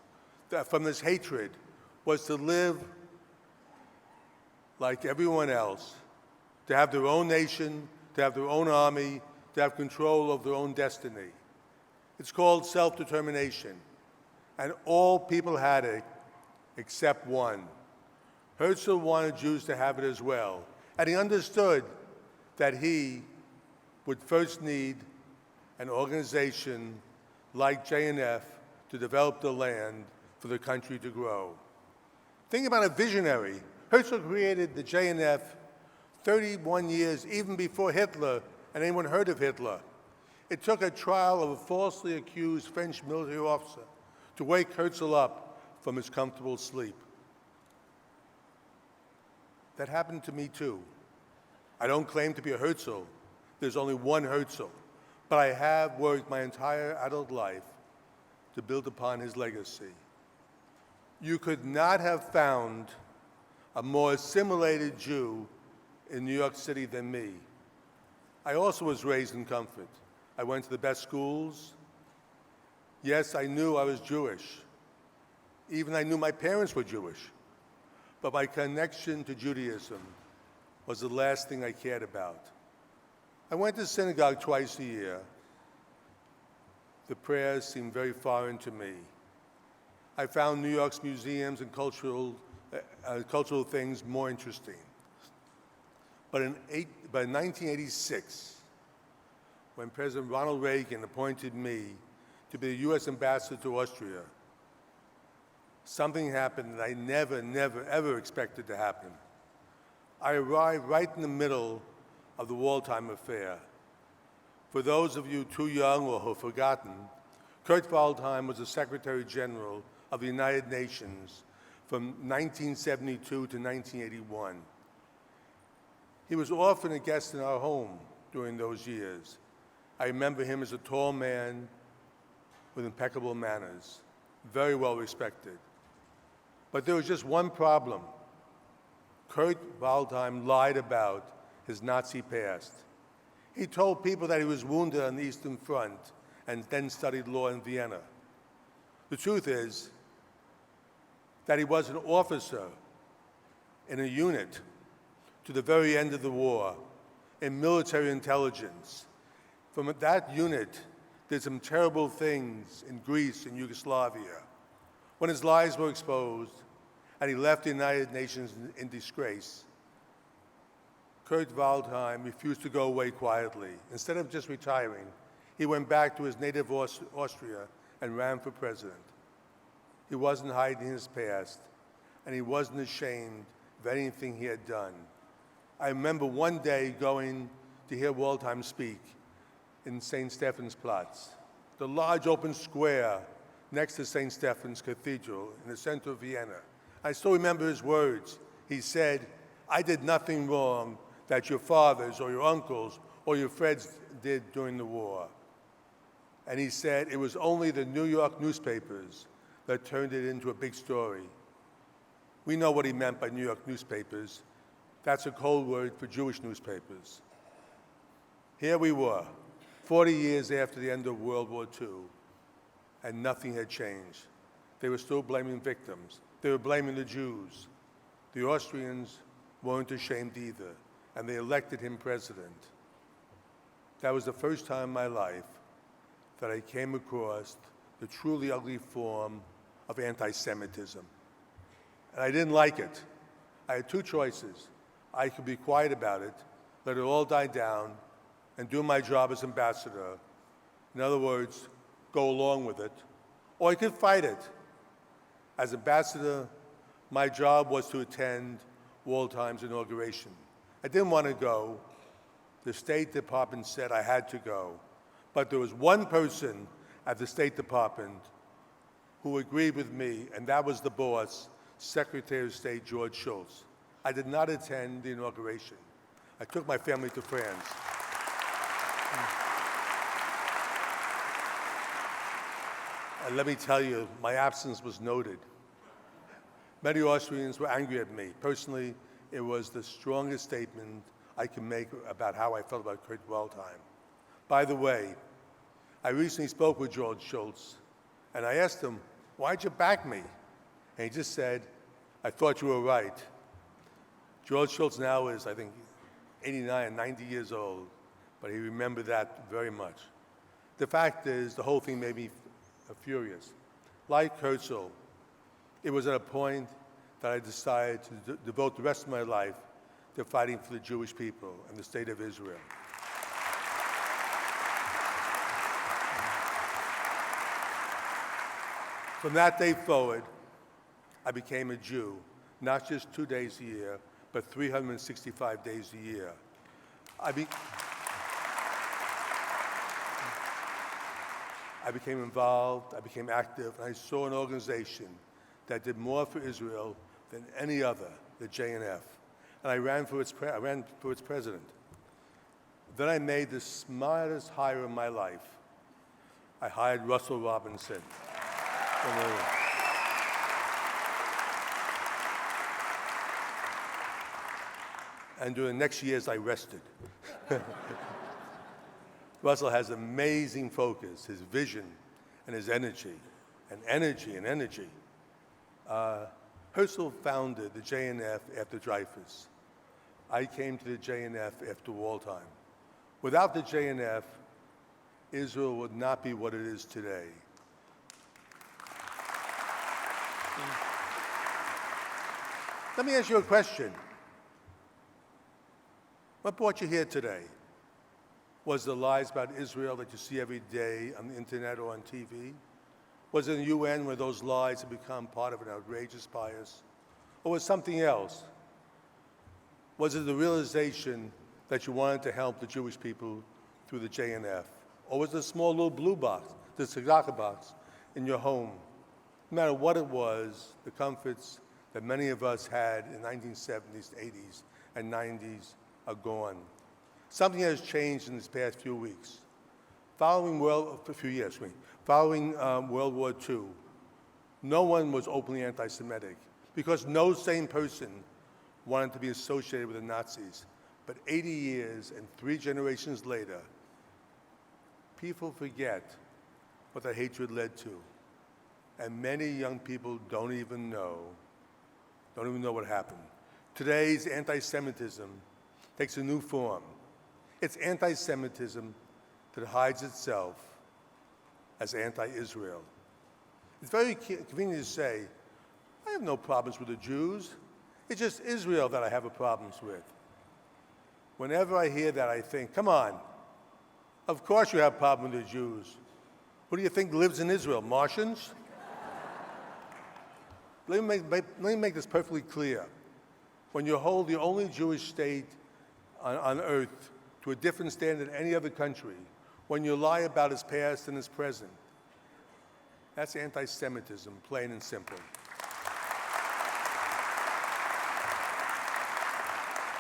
from this hatred was to live like everyone else, to have their own nation, to have their own army, to have control of their own destiny. It's called self-determination, and all people had it except one. Herzl wanted Jews to have it as well, and he understood that he would first need an organization like JNF to develop the land for the country to grow. Think about a visionary. Herzl created the JNF 31 years even before Hitler and anyone heard of Hitler. It took a trial of a falsely accused French military officer to wake Herzl up from his comfortable sleep. That happened to me too. I don't claim to be a Herzl. There's only one Herzl. But I have worked my entire adult life to build upon his legacy. You could not have found a more assimilated Jew in New York City than me. I also was raised in comfort. I went to the best schools. Yes, I knew I was Jewish. Even I knew my parents were Jewish. But my connection to Judaism was the last thing I cared about. I went to synagogue twice a year. The prayers seemed very foreign to me. I found New York's museums and cultural things more interesting. But in 1986, when President Ronald Reagan appointed me to be the U.S. ambassador to Austria, something happened that I never, ever expected to happen. I arrived right in the middle of the Waldheim affair. For those of you too young or who have forgotten, Kurt Waldheim was the Secretary General of the United Nations from 1972 to 1981. He was often a guest in our home during those years. I remember him as a tall man with impeccable manners, very well respected. But there was just one problem. Kurt Waldheim lied about his Nazi past. He told people that he was wounded on the Eastern Front and then studied law in Vienna. The truth is, that he was an officer in a unit to the very end of the war in military intelligence. From that unit, did some terrible things in Greece and Yugoslavia. When his lies were exposed and he left the United Nations in disgrace, Kurt Waldheim refused to go away quietly. Instead of just retiring, he went back to his native Austria and ran for president. He wasn't hiding his past, and he wasn't ashamed of anything he had done. I remember one day going to hear Waldheim speak in St. Stephen's Platz, the large open square next to St. Stephen's Cathedral in the center of Vienna. I still remember his words. He said, "I did nothing wrong that your fathers or your uncles or your friends did during the war." And he said it was only the New York newspapers that turned it into a big story. We know what he meant by New York newspapers. That's a code word for Jewish newspapers. Here we were, 40 years after the end of World War II, and nothing had changed. They were still blaming victims. They were blaming the Jews. The Austrians weren't ashamed either, and they elected him president. That was the first time in my life that I came across the truly ugly form of anti-Semitism. And I didn't like it. I had two choices. I could be quiet about it, let it all die down, and do my job as ambassador. In other words, go along with it. Or I could fight it. As ambassador, my job was to attend Waldheim's inauguration. I didn't want to go. The State Department said I had to go. But there was one person at the State Department who agreed with me, and that was the boss, Secretary of State George Shultz. I did not attend the inauguration. I took my family to France. And let me tell you, my absence was noted. Many Austrians were angry at me. Personally, it was the strongest statement I can make about how I felt about Kurt Waldheim. By the way, I recently spoke with George Shultz, and I asked him, "Why'd you back me?" And he just said, "I thought you were right." George Shultz now is, I think, 89, 90 years old, but he remembered that very much. The fact is, the whole thing made me furious. Like Herzl, it was at a point that I decided to devote the rest of my life to fighting for the Jewish people and the state of Israel. From that day forward, I became a Jew, not just 2 days a year, but 365 days a year. I became involved, I became active, and I saw an organization that did more for Israel than any other, the JNF. And I ran for its president. Then I made the smartest hire of my life. I hired Russell Robinson. And during the next years, I rested. Russell has amazing focus, his vision, and his energy, and energy. Herzl founded the JNF after Dreyfus. I came to the JNF after Waldheim. Without the JNF, Israel would not be what it is today. Let me ask you a question. What brought you here today? Was the lies about Israel that you see every day on the internet or on TV? Was it in the UN where those lies have become part of an outrageous bias? Or was it something else? Was it the realization that you wanted to help the Jewish people through the JNF? Or was it a small little blue box, the tzedakah box, in your home? No matter what it was, the comforts that many of us had in the 1970s, 80s, and 90s are gone. Something has changed in these past few weeks. Following World War II, no one was openly anti-Semitic because no sane person wanted to be associated with the Nazis. But 80 years and 3 generations later, people forget what that hatred led to. and many young people don't even know what happened. Today's anti-Semitism takes a new form. It's anti-Semitism that hides itself as anti-Israel. It's very convenient to say, I have no problems with the Jews. It's just Israel that I have problems with. Whenever I hear that, I think, come on, of course you have a problem with the Jews. Who do you think lives in Israel, Martians? Let me make this perfectly clear. When you hold the only Jewish state on earth to a different standard than any other country, when you lie about its past and its present, that's anti-Semitism, plain and simple.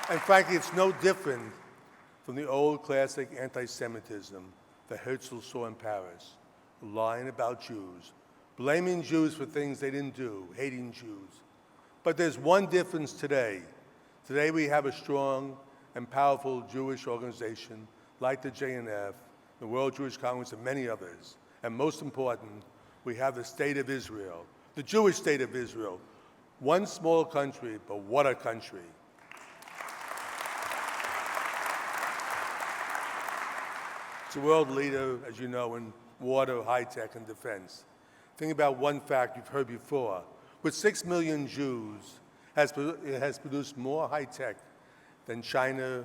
And frankly, it's no different from the old classic anti-Semitism that Herzl saw in Paris, lying about Jews, blaming Jews for things they didn't do, hating Jews. But there's one difference today. Today we have a strong and powerful Jewish organization like the JNF, the World Jewish Congress, and many others. And most important, we have the state of Israel, the Jewish state of Israel. One small country, but what a country. It's a world leader, as you know, in water, high tech, and defense. Think about one fact you've heard before. With 6 million Jews, it has produced more high tech than China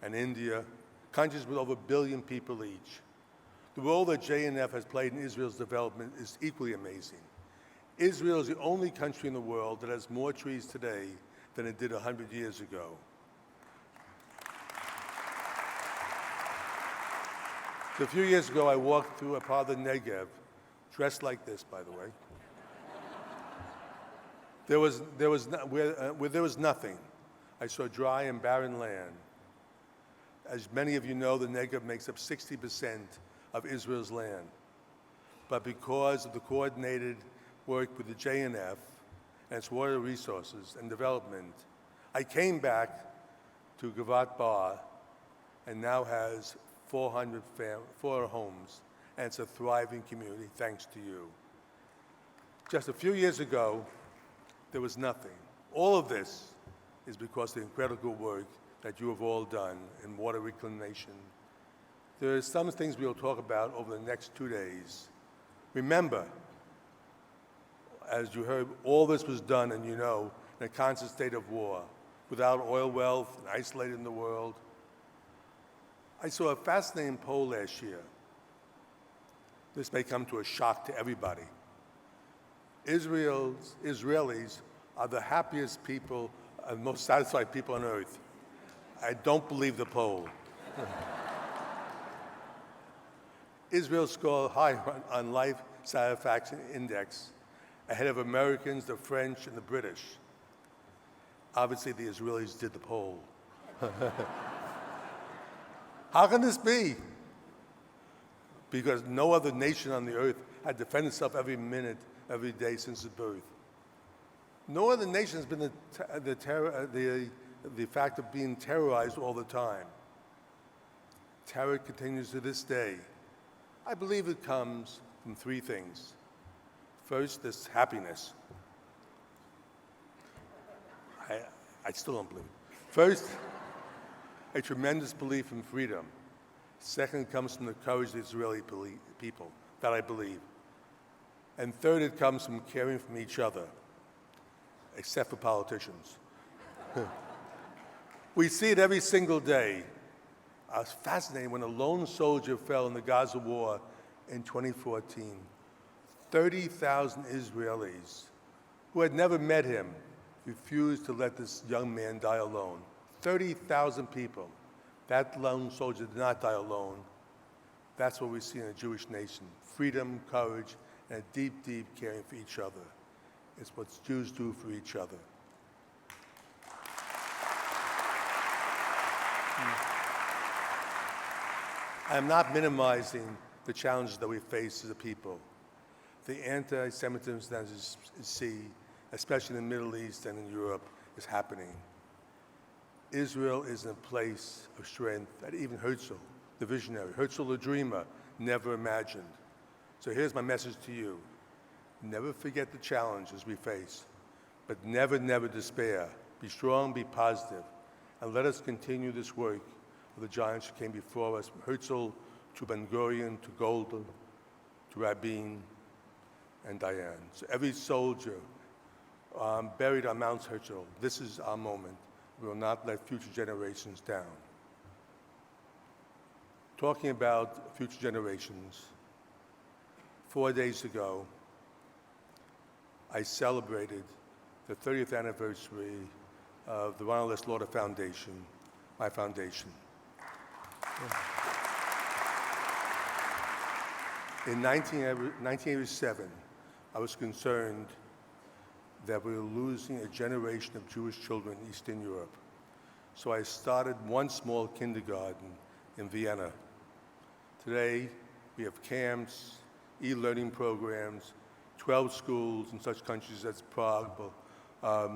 and India, countries with over 1 billion people each. The role that JNF has played in Israel's development is equally amazing. Israel is the only country in the world that has more trees today than it did 100 years ago. So a few years ago, I walked through a part of the Negev, dressed like this, by the way. Where there was nothing. I saw dry and barren land. As many of you know, the Negev makes up 60% of Israel's land. But because of the coordinated work with the JNF and its water resources and development, I came back to Gavat Bar and now has 400 homes, and it's a thriving community thanks to you. Just a few years ago, there was nothing. All of this is because of the incredible work that you have all done in water reclamation. There are some things we'll talk about over the next 2 days. Remember, as you heard, all this was done, and you know, in a constant state of war, without oil wealth and isolated in the world. I saw a fascinating poll last year. This may come to a shock to everybody. Israelis are the happiest people and most satisfied people on earth. I don't believe the poll. Israel scored high on Life Satisfaction Index, ahead of Americans, the French, and the British. Obviously, the Israelis did the poll. How can this be? Because no other nation on the earth had defended itself every minute, every day since its birth. No other nation has been the fact of being terrorized all the time. Terror continues to this day. I believe it comes from 3 things. First, this happiness. I still don't believe it. First, a tremendous belief in freedom. Second comes from the courage of the Israeli people, that I believe. And third, it comes from caring for each other, except for politicians. We see it every single day. I was fascinated when a lone soldier fell in the Gaza war in 2014. 30,000 Israelis who had never met him refused to let this young man die alone. 30,000 people. That lone soldier did not die alone. That's what we see in a Jewish nation. Freedom, courage, and a deep, deep caring for each other. It's what Jews do for each other. I'm not minimizing the challenges that we face as a people. The anti-Semitism that you see, especially in the Middle East and in Europe, is happening. Israel is in a place of strength that even Herzl, the visionary, Herzl the dreamer, never imagined. So here's my message to you. Never forget the challenges we face, but never, never despair. Be strong, be positive, and let us continue this work of the giants who came before us, from Herzl to Ben-Gurion to Golda to Rabin and Diane. So every soldier buried on Mount Herzl, this is our moment. We will not let future generations down. Talking about future generations, 4 days ago, I celebrated the 30th anniversary of the Ronald S. Lauder Foundation, my foundation. In 1987, I was concerned that we were losing a generation of Jewish children in Eastern Europe. So I started one small kindergarten in Vienna. Today, we have camps, e-learning programs, 12 schools in such countries as Prague,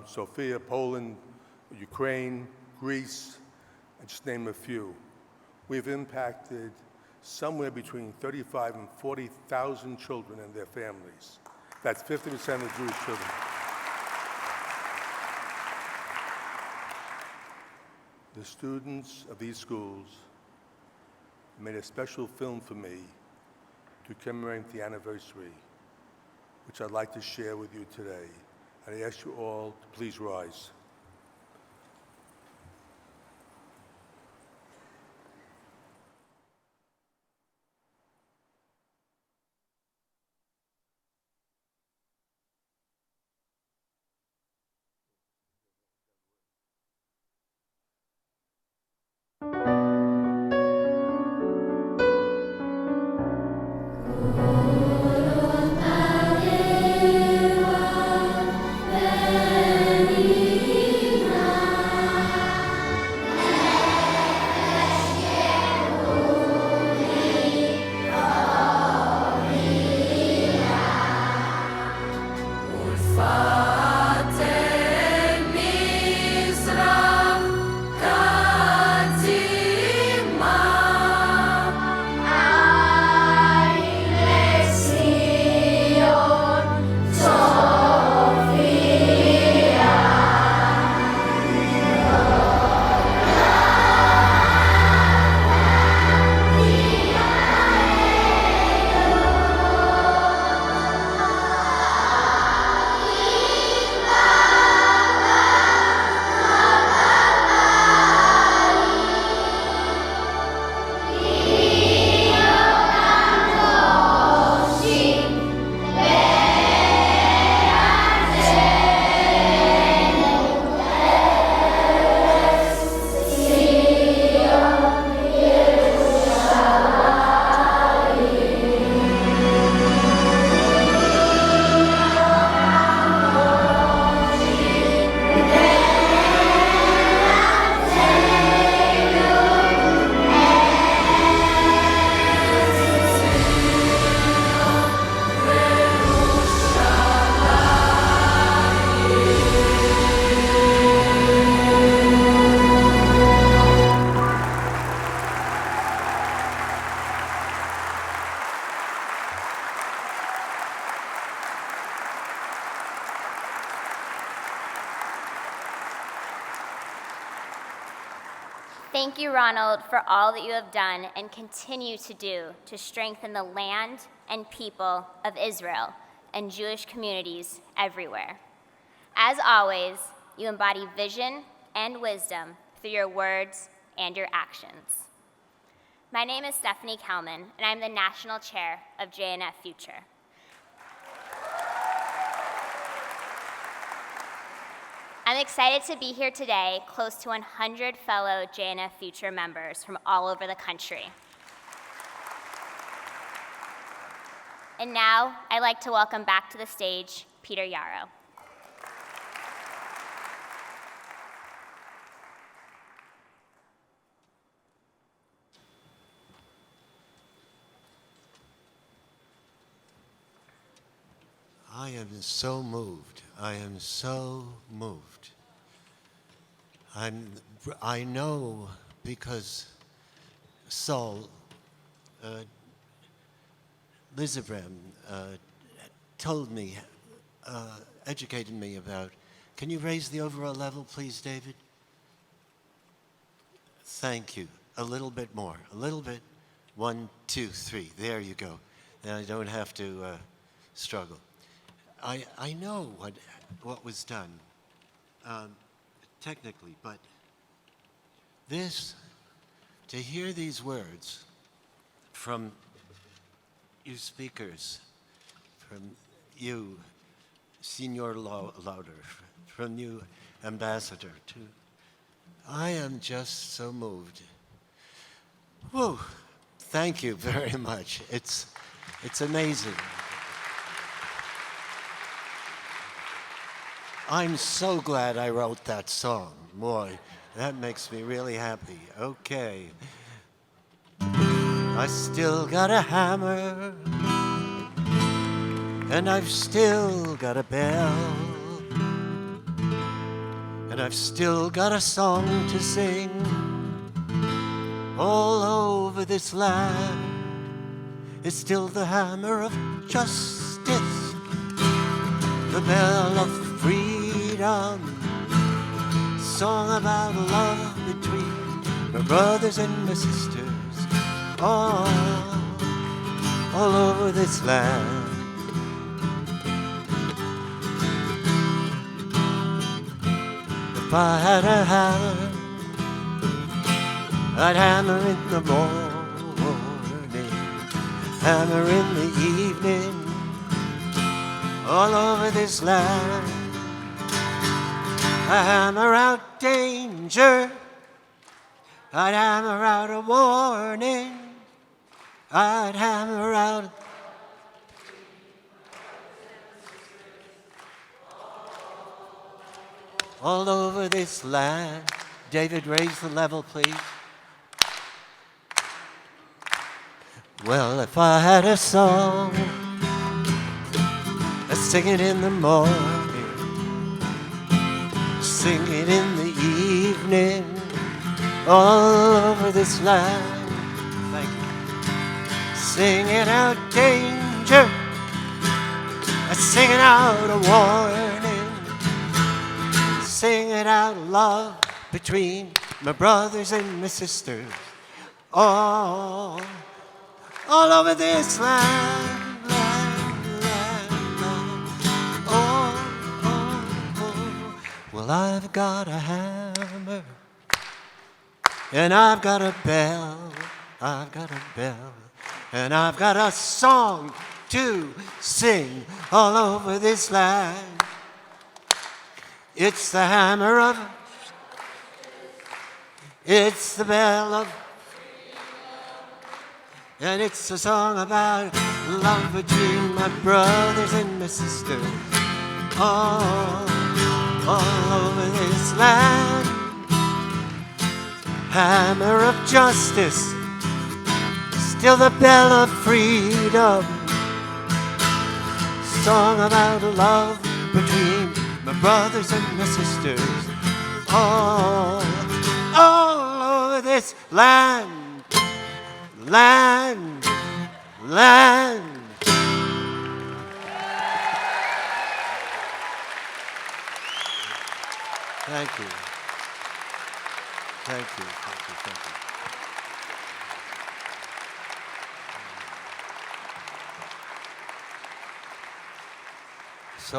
Sofia, Poland, Ukraine, Greece, and just name a few. We've impacted somewhere between 35 and 40,000 children and their families. That's 50% of Jewish children. The students of these schools made a special film for me to commemorate the anniversary, which I'd like to share with you today. And I ask you all to please rise. Thank you, Ronald, for all that you have done and continue to do to strengthen the land and people of Israel and Jewish communities everywhere. As always, you embody vision and wisdom through your words and your actions. My name is Stephanie Kelman, and I'm the National Chair of JNF Future. I'm excited to be here today, close to 100 fellow JNF Future members from all over the country. And now, I'd like to welcome back to the stage Peter Yarrow. I am so moved. I am so moved. I know because Saul Lizabram told me, educated me about. Can you raise the overall level, please, David? Thank you. A little bit more. A little bit. 1, 2, 3. There you go. Then I don't have to struggle. I know what was done technically, but to hear these words from you speakers, from you, Senior Lauder, from you, Ambassador, I am just so moved. Whoa, thank you very much. It's amazing. I'm so glad I wrote that song. Boy, that makes me really happy. Okay. I still got a hammer, and I've still got a bell, and I've still got a song to sing all over this land. It's still the hammer of justice, the bell of freedom, song about love between my brothers and my sisters, all over this land. If I had a hammer, I'd hammer in the morning, hammer in the evening, all over this land. I hammer out danger, I'd hammer out a warning, I'd hammer out all over this land. David, raise the level, please. Well, if I had a song, I'd sing it in the morning, sing it in the evening, all over this land. Thank you. Sing it out danger, I sing it out a warning, sing it out love between my brothers and my sisters, all over this land. Well, I've got a hammer, and I've got a bell, I've got a bell, and I've got a song to sing all over this land. It's the hammer of, it's the bell of, and it's a song about love between my brothers and my sisters, all over this land. Hammer of justice, still the bell of freedom, song about love between my brothers and my sisters, all over this land. Land. Thank you. Thank you. So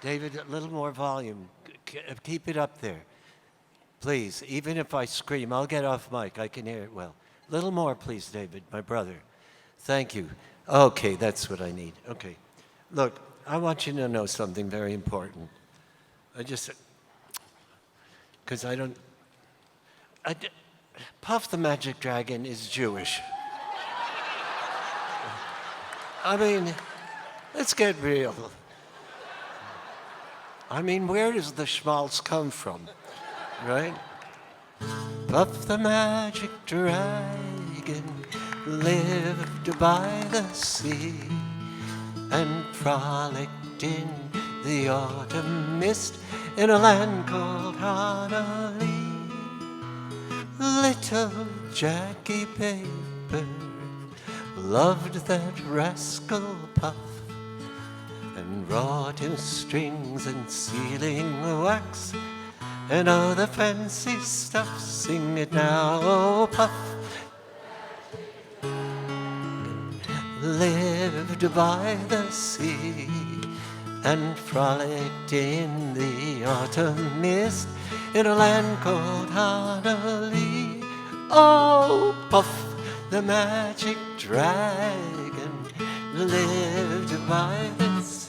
David, a little more volume. Keep it up there. Please, even if I scream, I'll get off mic. I can hear it well. A little more, please, David, my brother. Thank you. Okay, that's what I need. Okay. Look, I want you to know something very important. Because Puff the Magic Dragon is Jewish. I mean, let's get real. I mean, where does the schmaltz come from, right? Puff the Magic Dragon lived by the sea and frolicked in the autumn mist in a land called Honolulu. Little Jackie Paper loved that rascal Puff and wrought in strings and sealing wax, and all the fancy stuff. Sing it now, oh, Puff. Lived by the sea and frolicked in the autumn mist in a land called Honolulu. Oh, Puff, the magic dragon, lived by the sea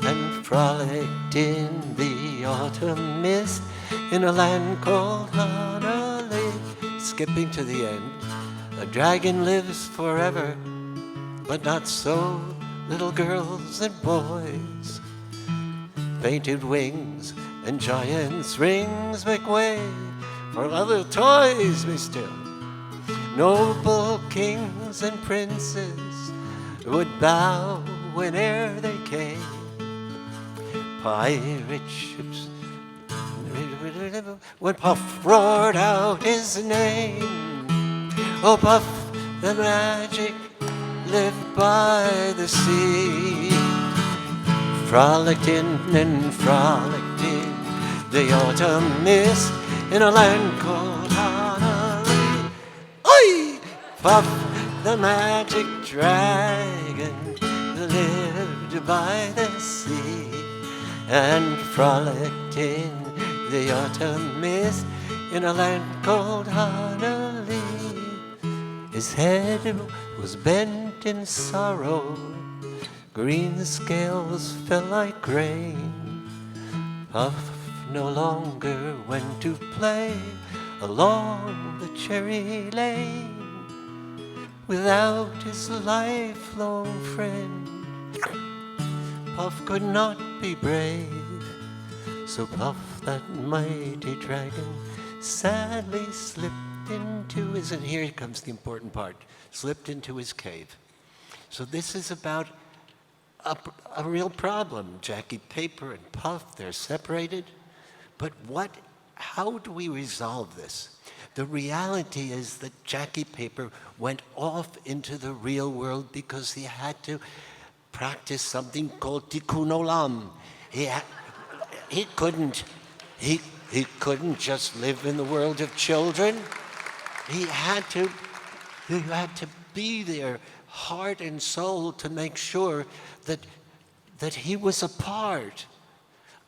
and frolicked in the autumn mist in a land called Honolulu. Skipping to the end, a dragon lives forever, but not so little girls and boys. Painted wings and giants' rings make way for other toys, mister. Noble kings and princes would bow whene'er they came. Pirate ships, when Puff roared out his name. Oh, Puff, the magic lived by the sea, frolicked in and frolicked in the autumn mist in a land called Honolulu. Oi! Puff, the magic dragon, lived by the sea and frolicked in the autumn mist in a land called Honolulu. His head was bent in sorrow, green scales fell like rain. Puff no longer went to play along the cherry lane without his lifelong friend. Puff could not be brave, so Puff, that mighty dragon, sadly slipped into his, and here comes the important part, slipped into his cave. So this is about a real problem. Jackie Paper and Puff, they're separated. But how do we resolve this? The reality is that Jackie Paper went off into the real world because he had to practice something called tikkun olam. He couldn't just live in the world of children. He had to be there, heart and soul, to make sure that he was a part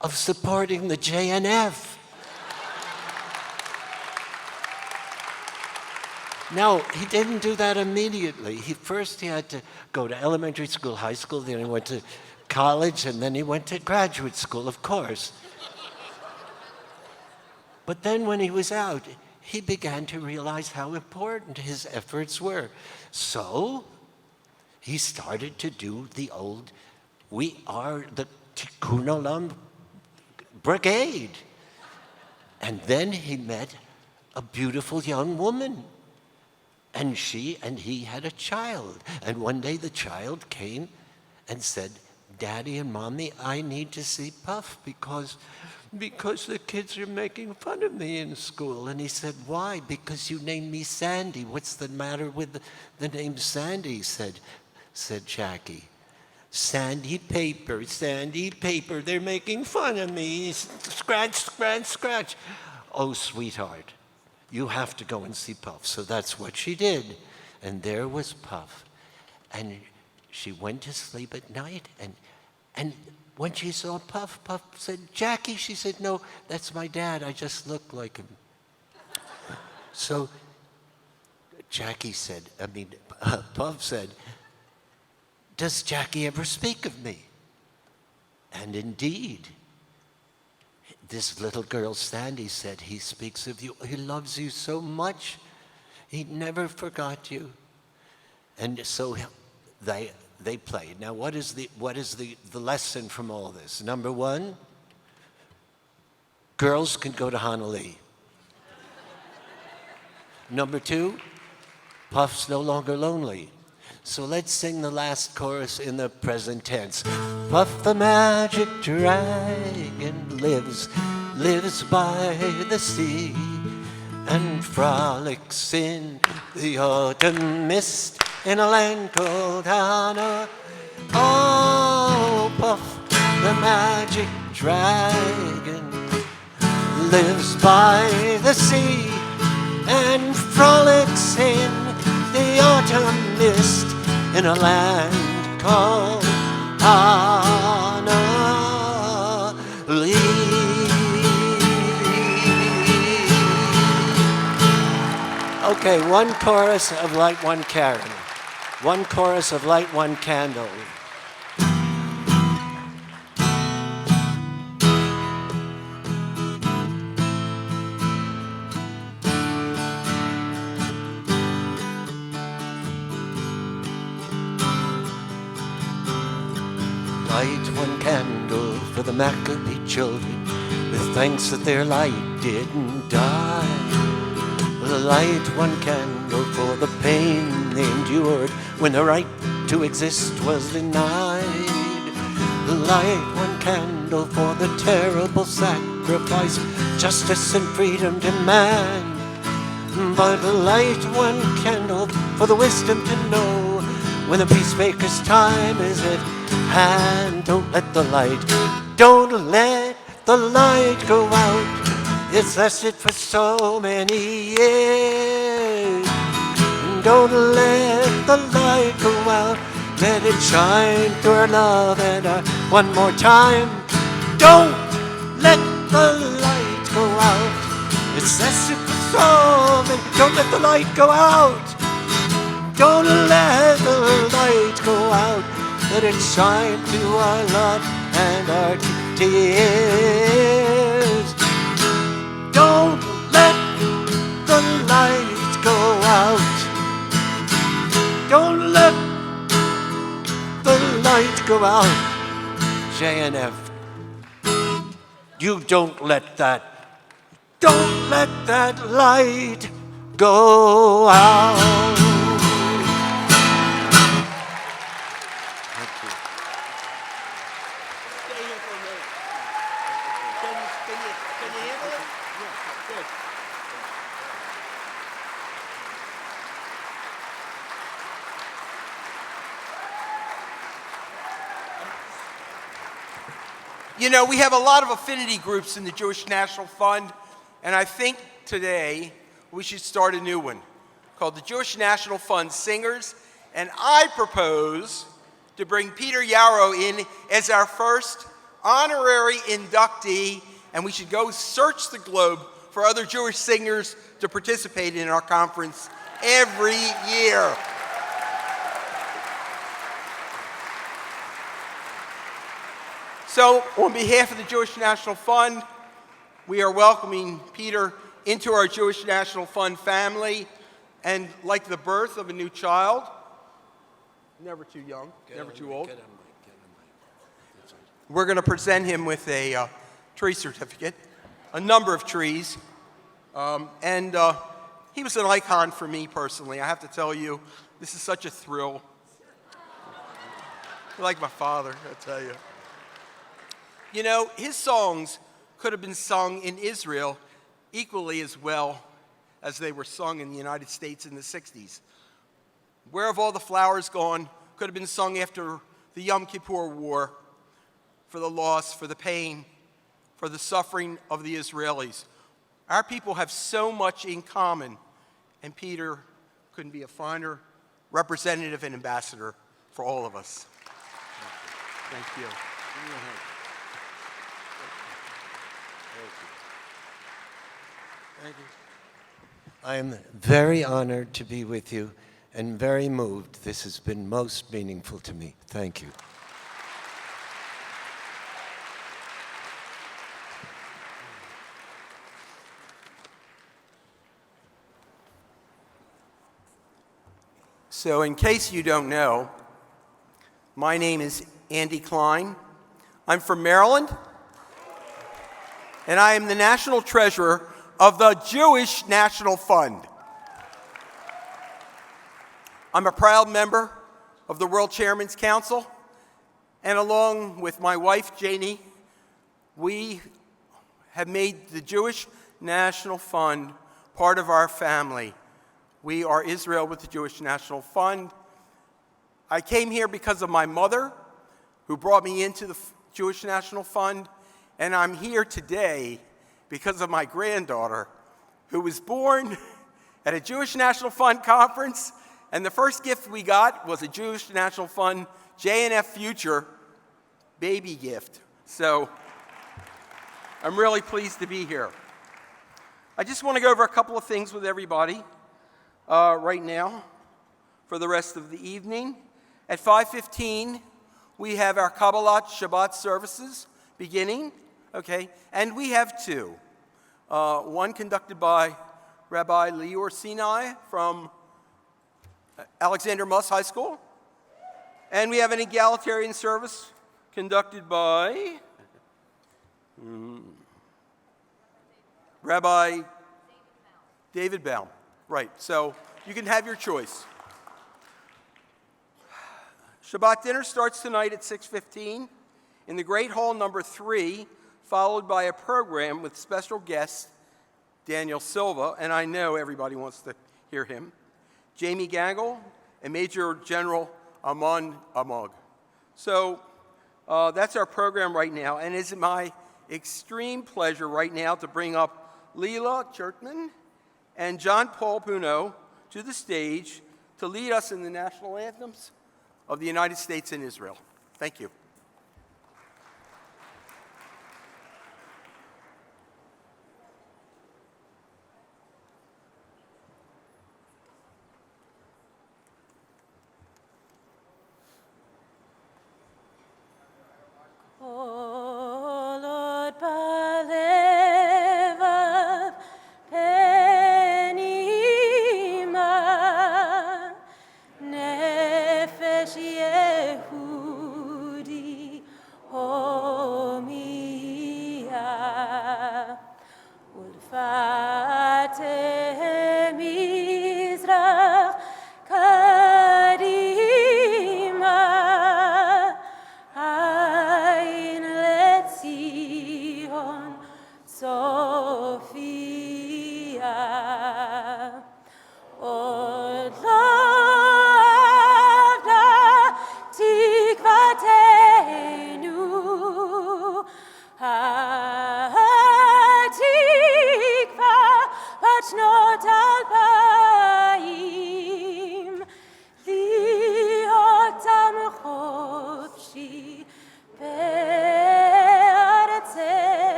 of supporting the JNF. Now, he didn't do that immediately. First he had to go to elementary school, high school, then he went to college, and then he went to graduate school, of course. But then when he was out, he began to realize how important his efforts were. So he started to do the old, we are the Tikkun Olam Brigade. And then he met a beautiful young woman. And she and he had a child. And one day the child came and said, Daddy and Mommy, I need to see Puff because the kids are making fun of me in school. And he said, why? Because you named me Sandy. What's the matter with the name Sandy? said Jackie. Sandy Paper, they're making fun of me. Scratch, scratch, scratch. Oh, sweetheart, you have to go and see Puff. So that's what she did. And there was Puff. And she went to sleep at night, and when she saw Puff, Puff said, Jackie, she said, no, that's my dad, I just look like him. So Puff said, does Jackie ever speak of me? And indeed, this little girl, Sandy, said, he speaks of you. He loves you so much. He never forgot you. And so they played. Now, what is the lesson from all this? Number one, girls can go to Honolulu. Number two, Puff's no longer lonely. So let's sing the last chorus in the present tense. Puff the magic dragon lives by the sea and frolics in the autumn mist in a land called Honolulu. Oh, the magic dragon lives by the sea and frolics in the autumn mist in a land called Annalee. Okay, one chorus of Light One Candle. One chorus of Light One Candle. Light one candle for the Maccabee children, with thanks that their light didn't die. Light one candle for the pain they endured when the right to exist was denied. Light one candle for the terrible sacrifice justice and freedom demand. But light one candle for the wisdom to know when the peacemaker's time is at hand. Don't let the light go out. It's lasted for so many years. Don't let the light go out. Let it shine through our love and one more time. Don't let the light go out. It's lasted for so many. Don't let the light go out. Don't let the light go out. Let it shine through our love and our tears. Don't let the light go out. Don't let the light go out. JNF, you don't let that light go out. You know, we have a lot of affinity groups in the Jewish National Fund, and I think today we should start a new one called the Jewish National Fund Singers, and I propose to bring Peter Yarrow in as our first honorary inductee, and we should go search the globe for other Jewish singers to participate in our conference every year. So, on behalf of the Jewish National Fund, we are welcoming Peter into our Jewish National Fund family, and like the birth of a new child, never too young, never too old, we're going to present him with a tree certificate, a number of trees, and he was an icon for me personally. I have to tell you, this is such a thrill. Like my father, I tell you. You know, his songs could have been sung in Israel equally as well as they were sung in the United States in the 60s. Where Have All the Flowers Gone could have been sung after the Yom Kippur War, for the loss, for the pain, for the suffering of the Israelis. Our people have so much in common, and Peter couldn't be a finer representative and ambassador for all of us. Thank you. Thank you. I am very honored to be with you and very moved. This has been most meaningful to me. Thank you. So in case you don't know, my name is Andy Klein. I'm from Maryland, and I am the National Treasurer of the Jewish National Fund. I'm a proud member of the World Chairman's Council, and along with my wife, Janie, we have made the Jewish National Fund part of our family. We are Israel with the Jewish National Fund. I came here because of my mother, who brought me into Jewish National Fund, and I'm here today because of my granddaughter, who was born at a Jewish National Fund conference, and the first gift we got was a Jewish National Fund JNF Future baby gift. So I'm really pleased to be here. I just want to go over a couple of things with everybody right now for the rest of the evening. At 5:15, we have our Kabbalat Shabbat services beginning, okay? And we have two. One conducted by Rabbi Lior Sinai from Alexander Muss High School. And we have an egalitarian service conducted by Rabbi David Baum. Right, so you can have your choice. Shabbat dinner starts tonight at 6:15 in the Great Hall number 3, followed by a program with special guest Daniel Silva, and I know everybody wants to hear him, Jamie Gangle, and Major General Amon Amog. So that's our program right now, and it's my extreme pleasure right now to bring up Leela Chertman and John Paul Puno to the stage to lead us in the national anthems of the United States and Israel. Thank you.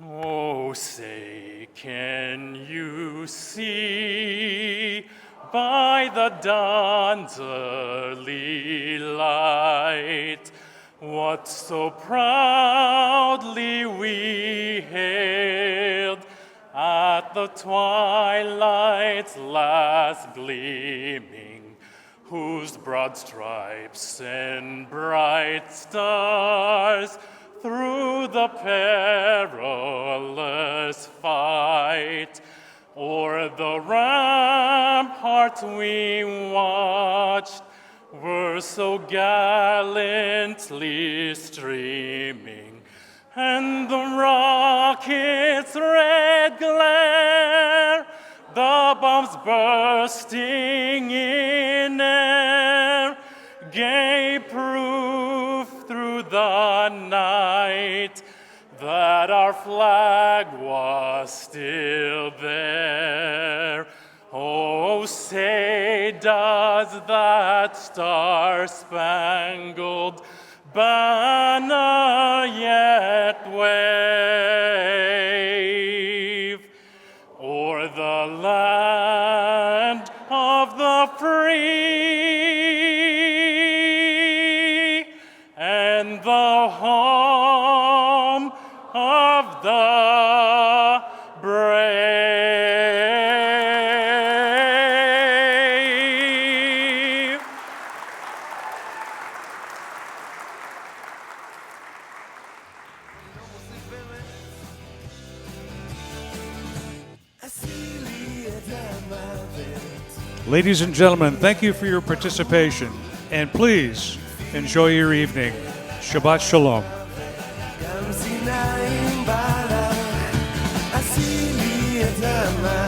Oh, say, can you see by the dawn's early light what so proudly we hailed at the twilight's last gleaming, whose broad stripes and bright stars through the perilous fight o'er the ramparts we watched were so gallantly streaming, and the rocket's red glare, the bombs bursting in air, gave proof through the night that our flag was still there. Oh, say, does that star-spangled banner yet wave o'er the land of the free and the home of the brave? Ladies and gentlemen, thank you for your participation, and please enjoy your evening. Shabbat Shalom. עשי לי את המים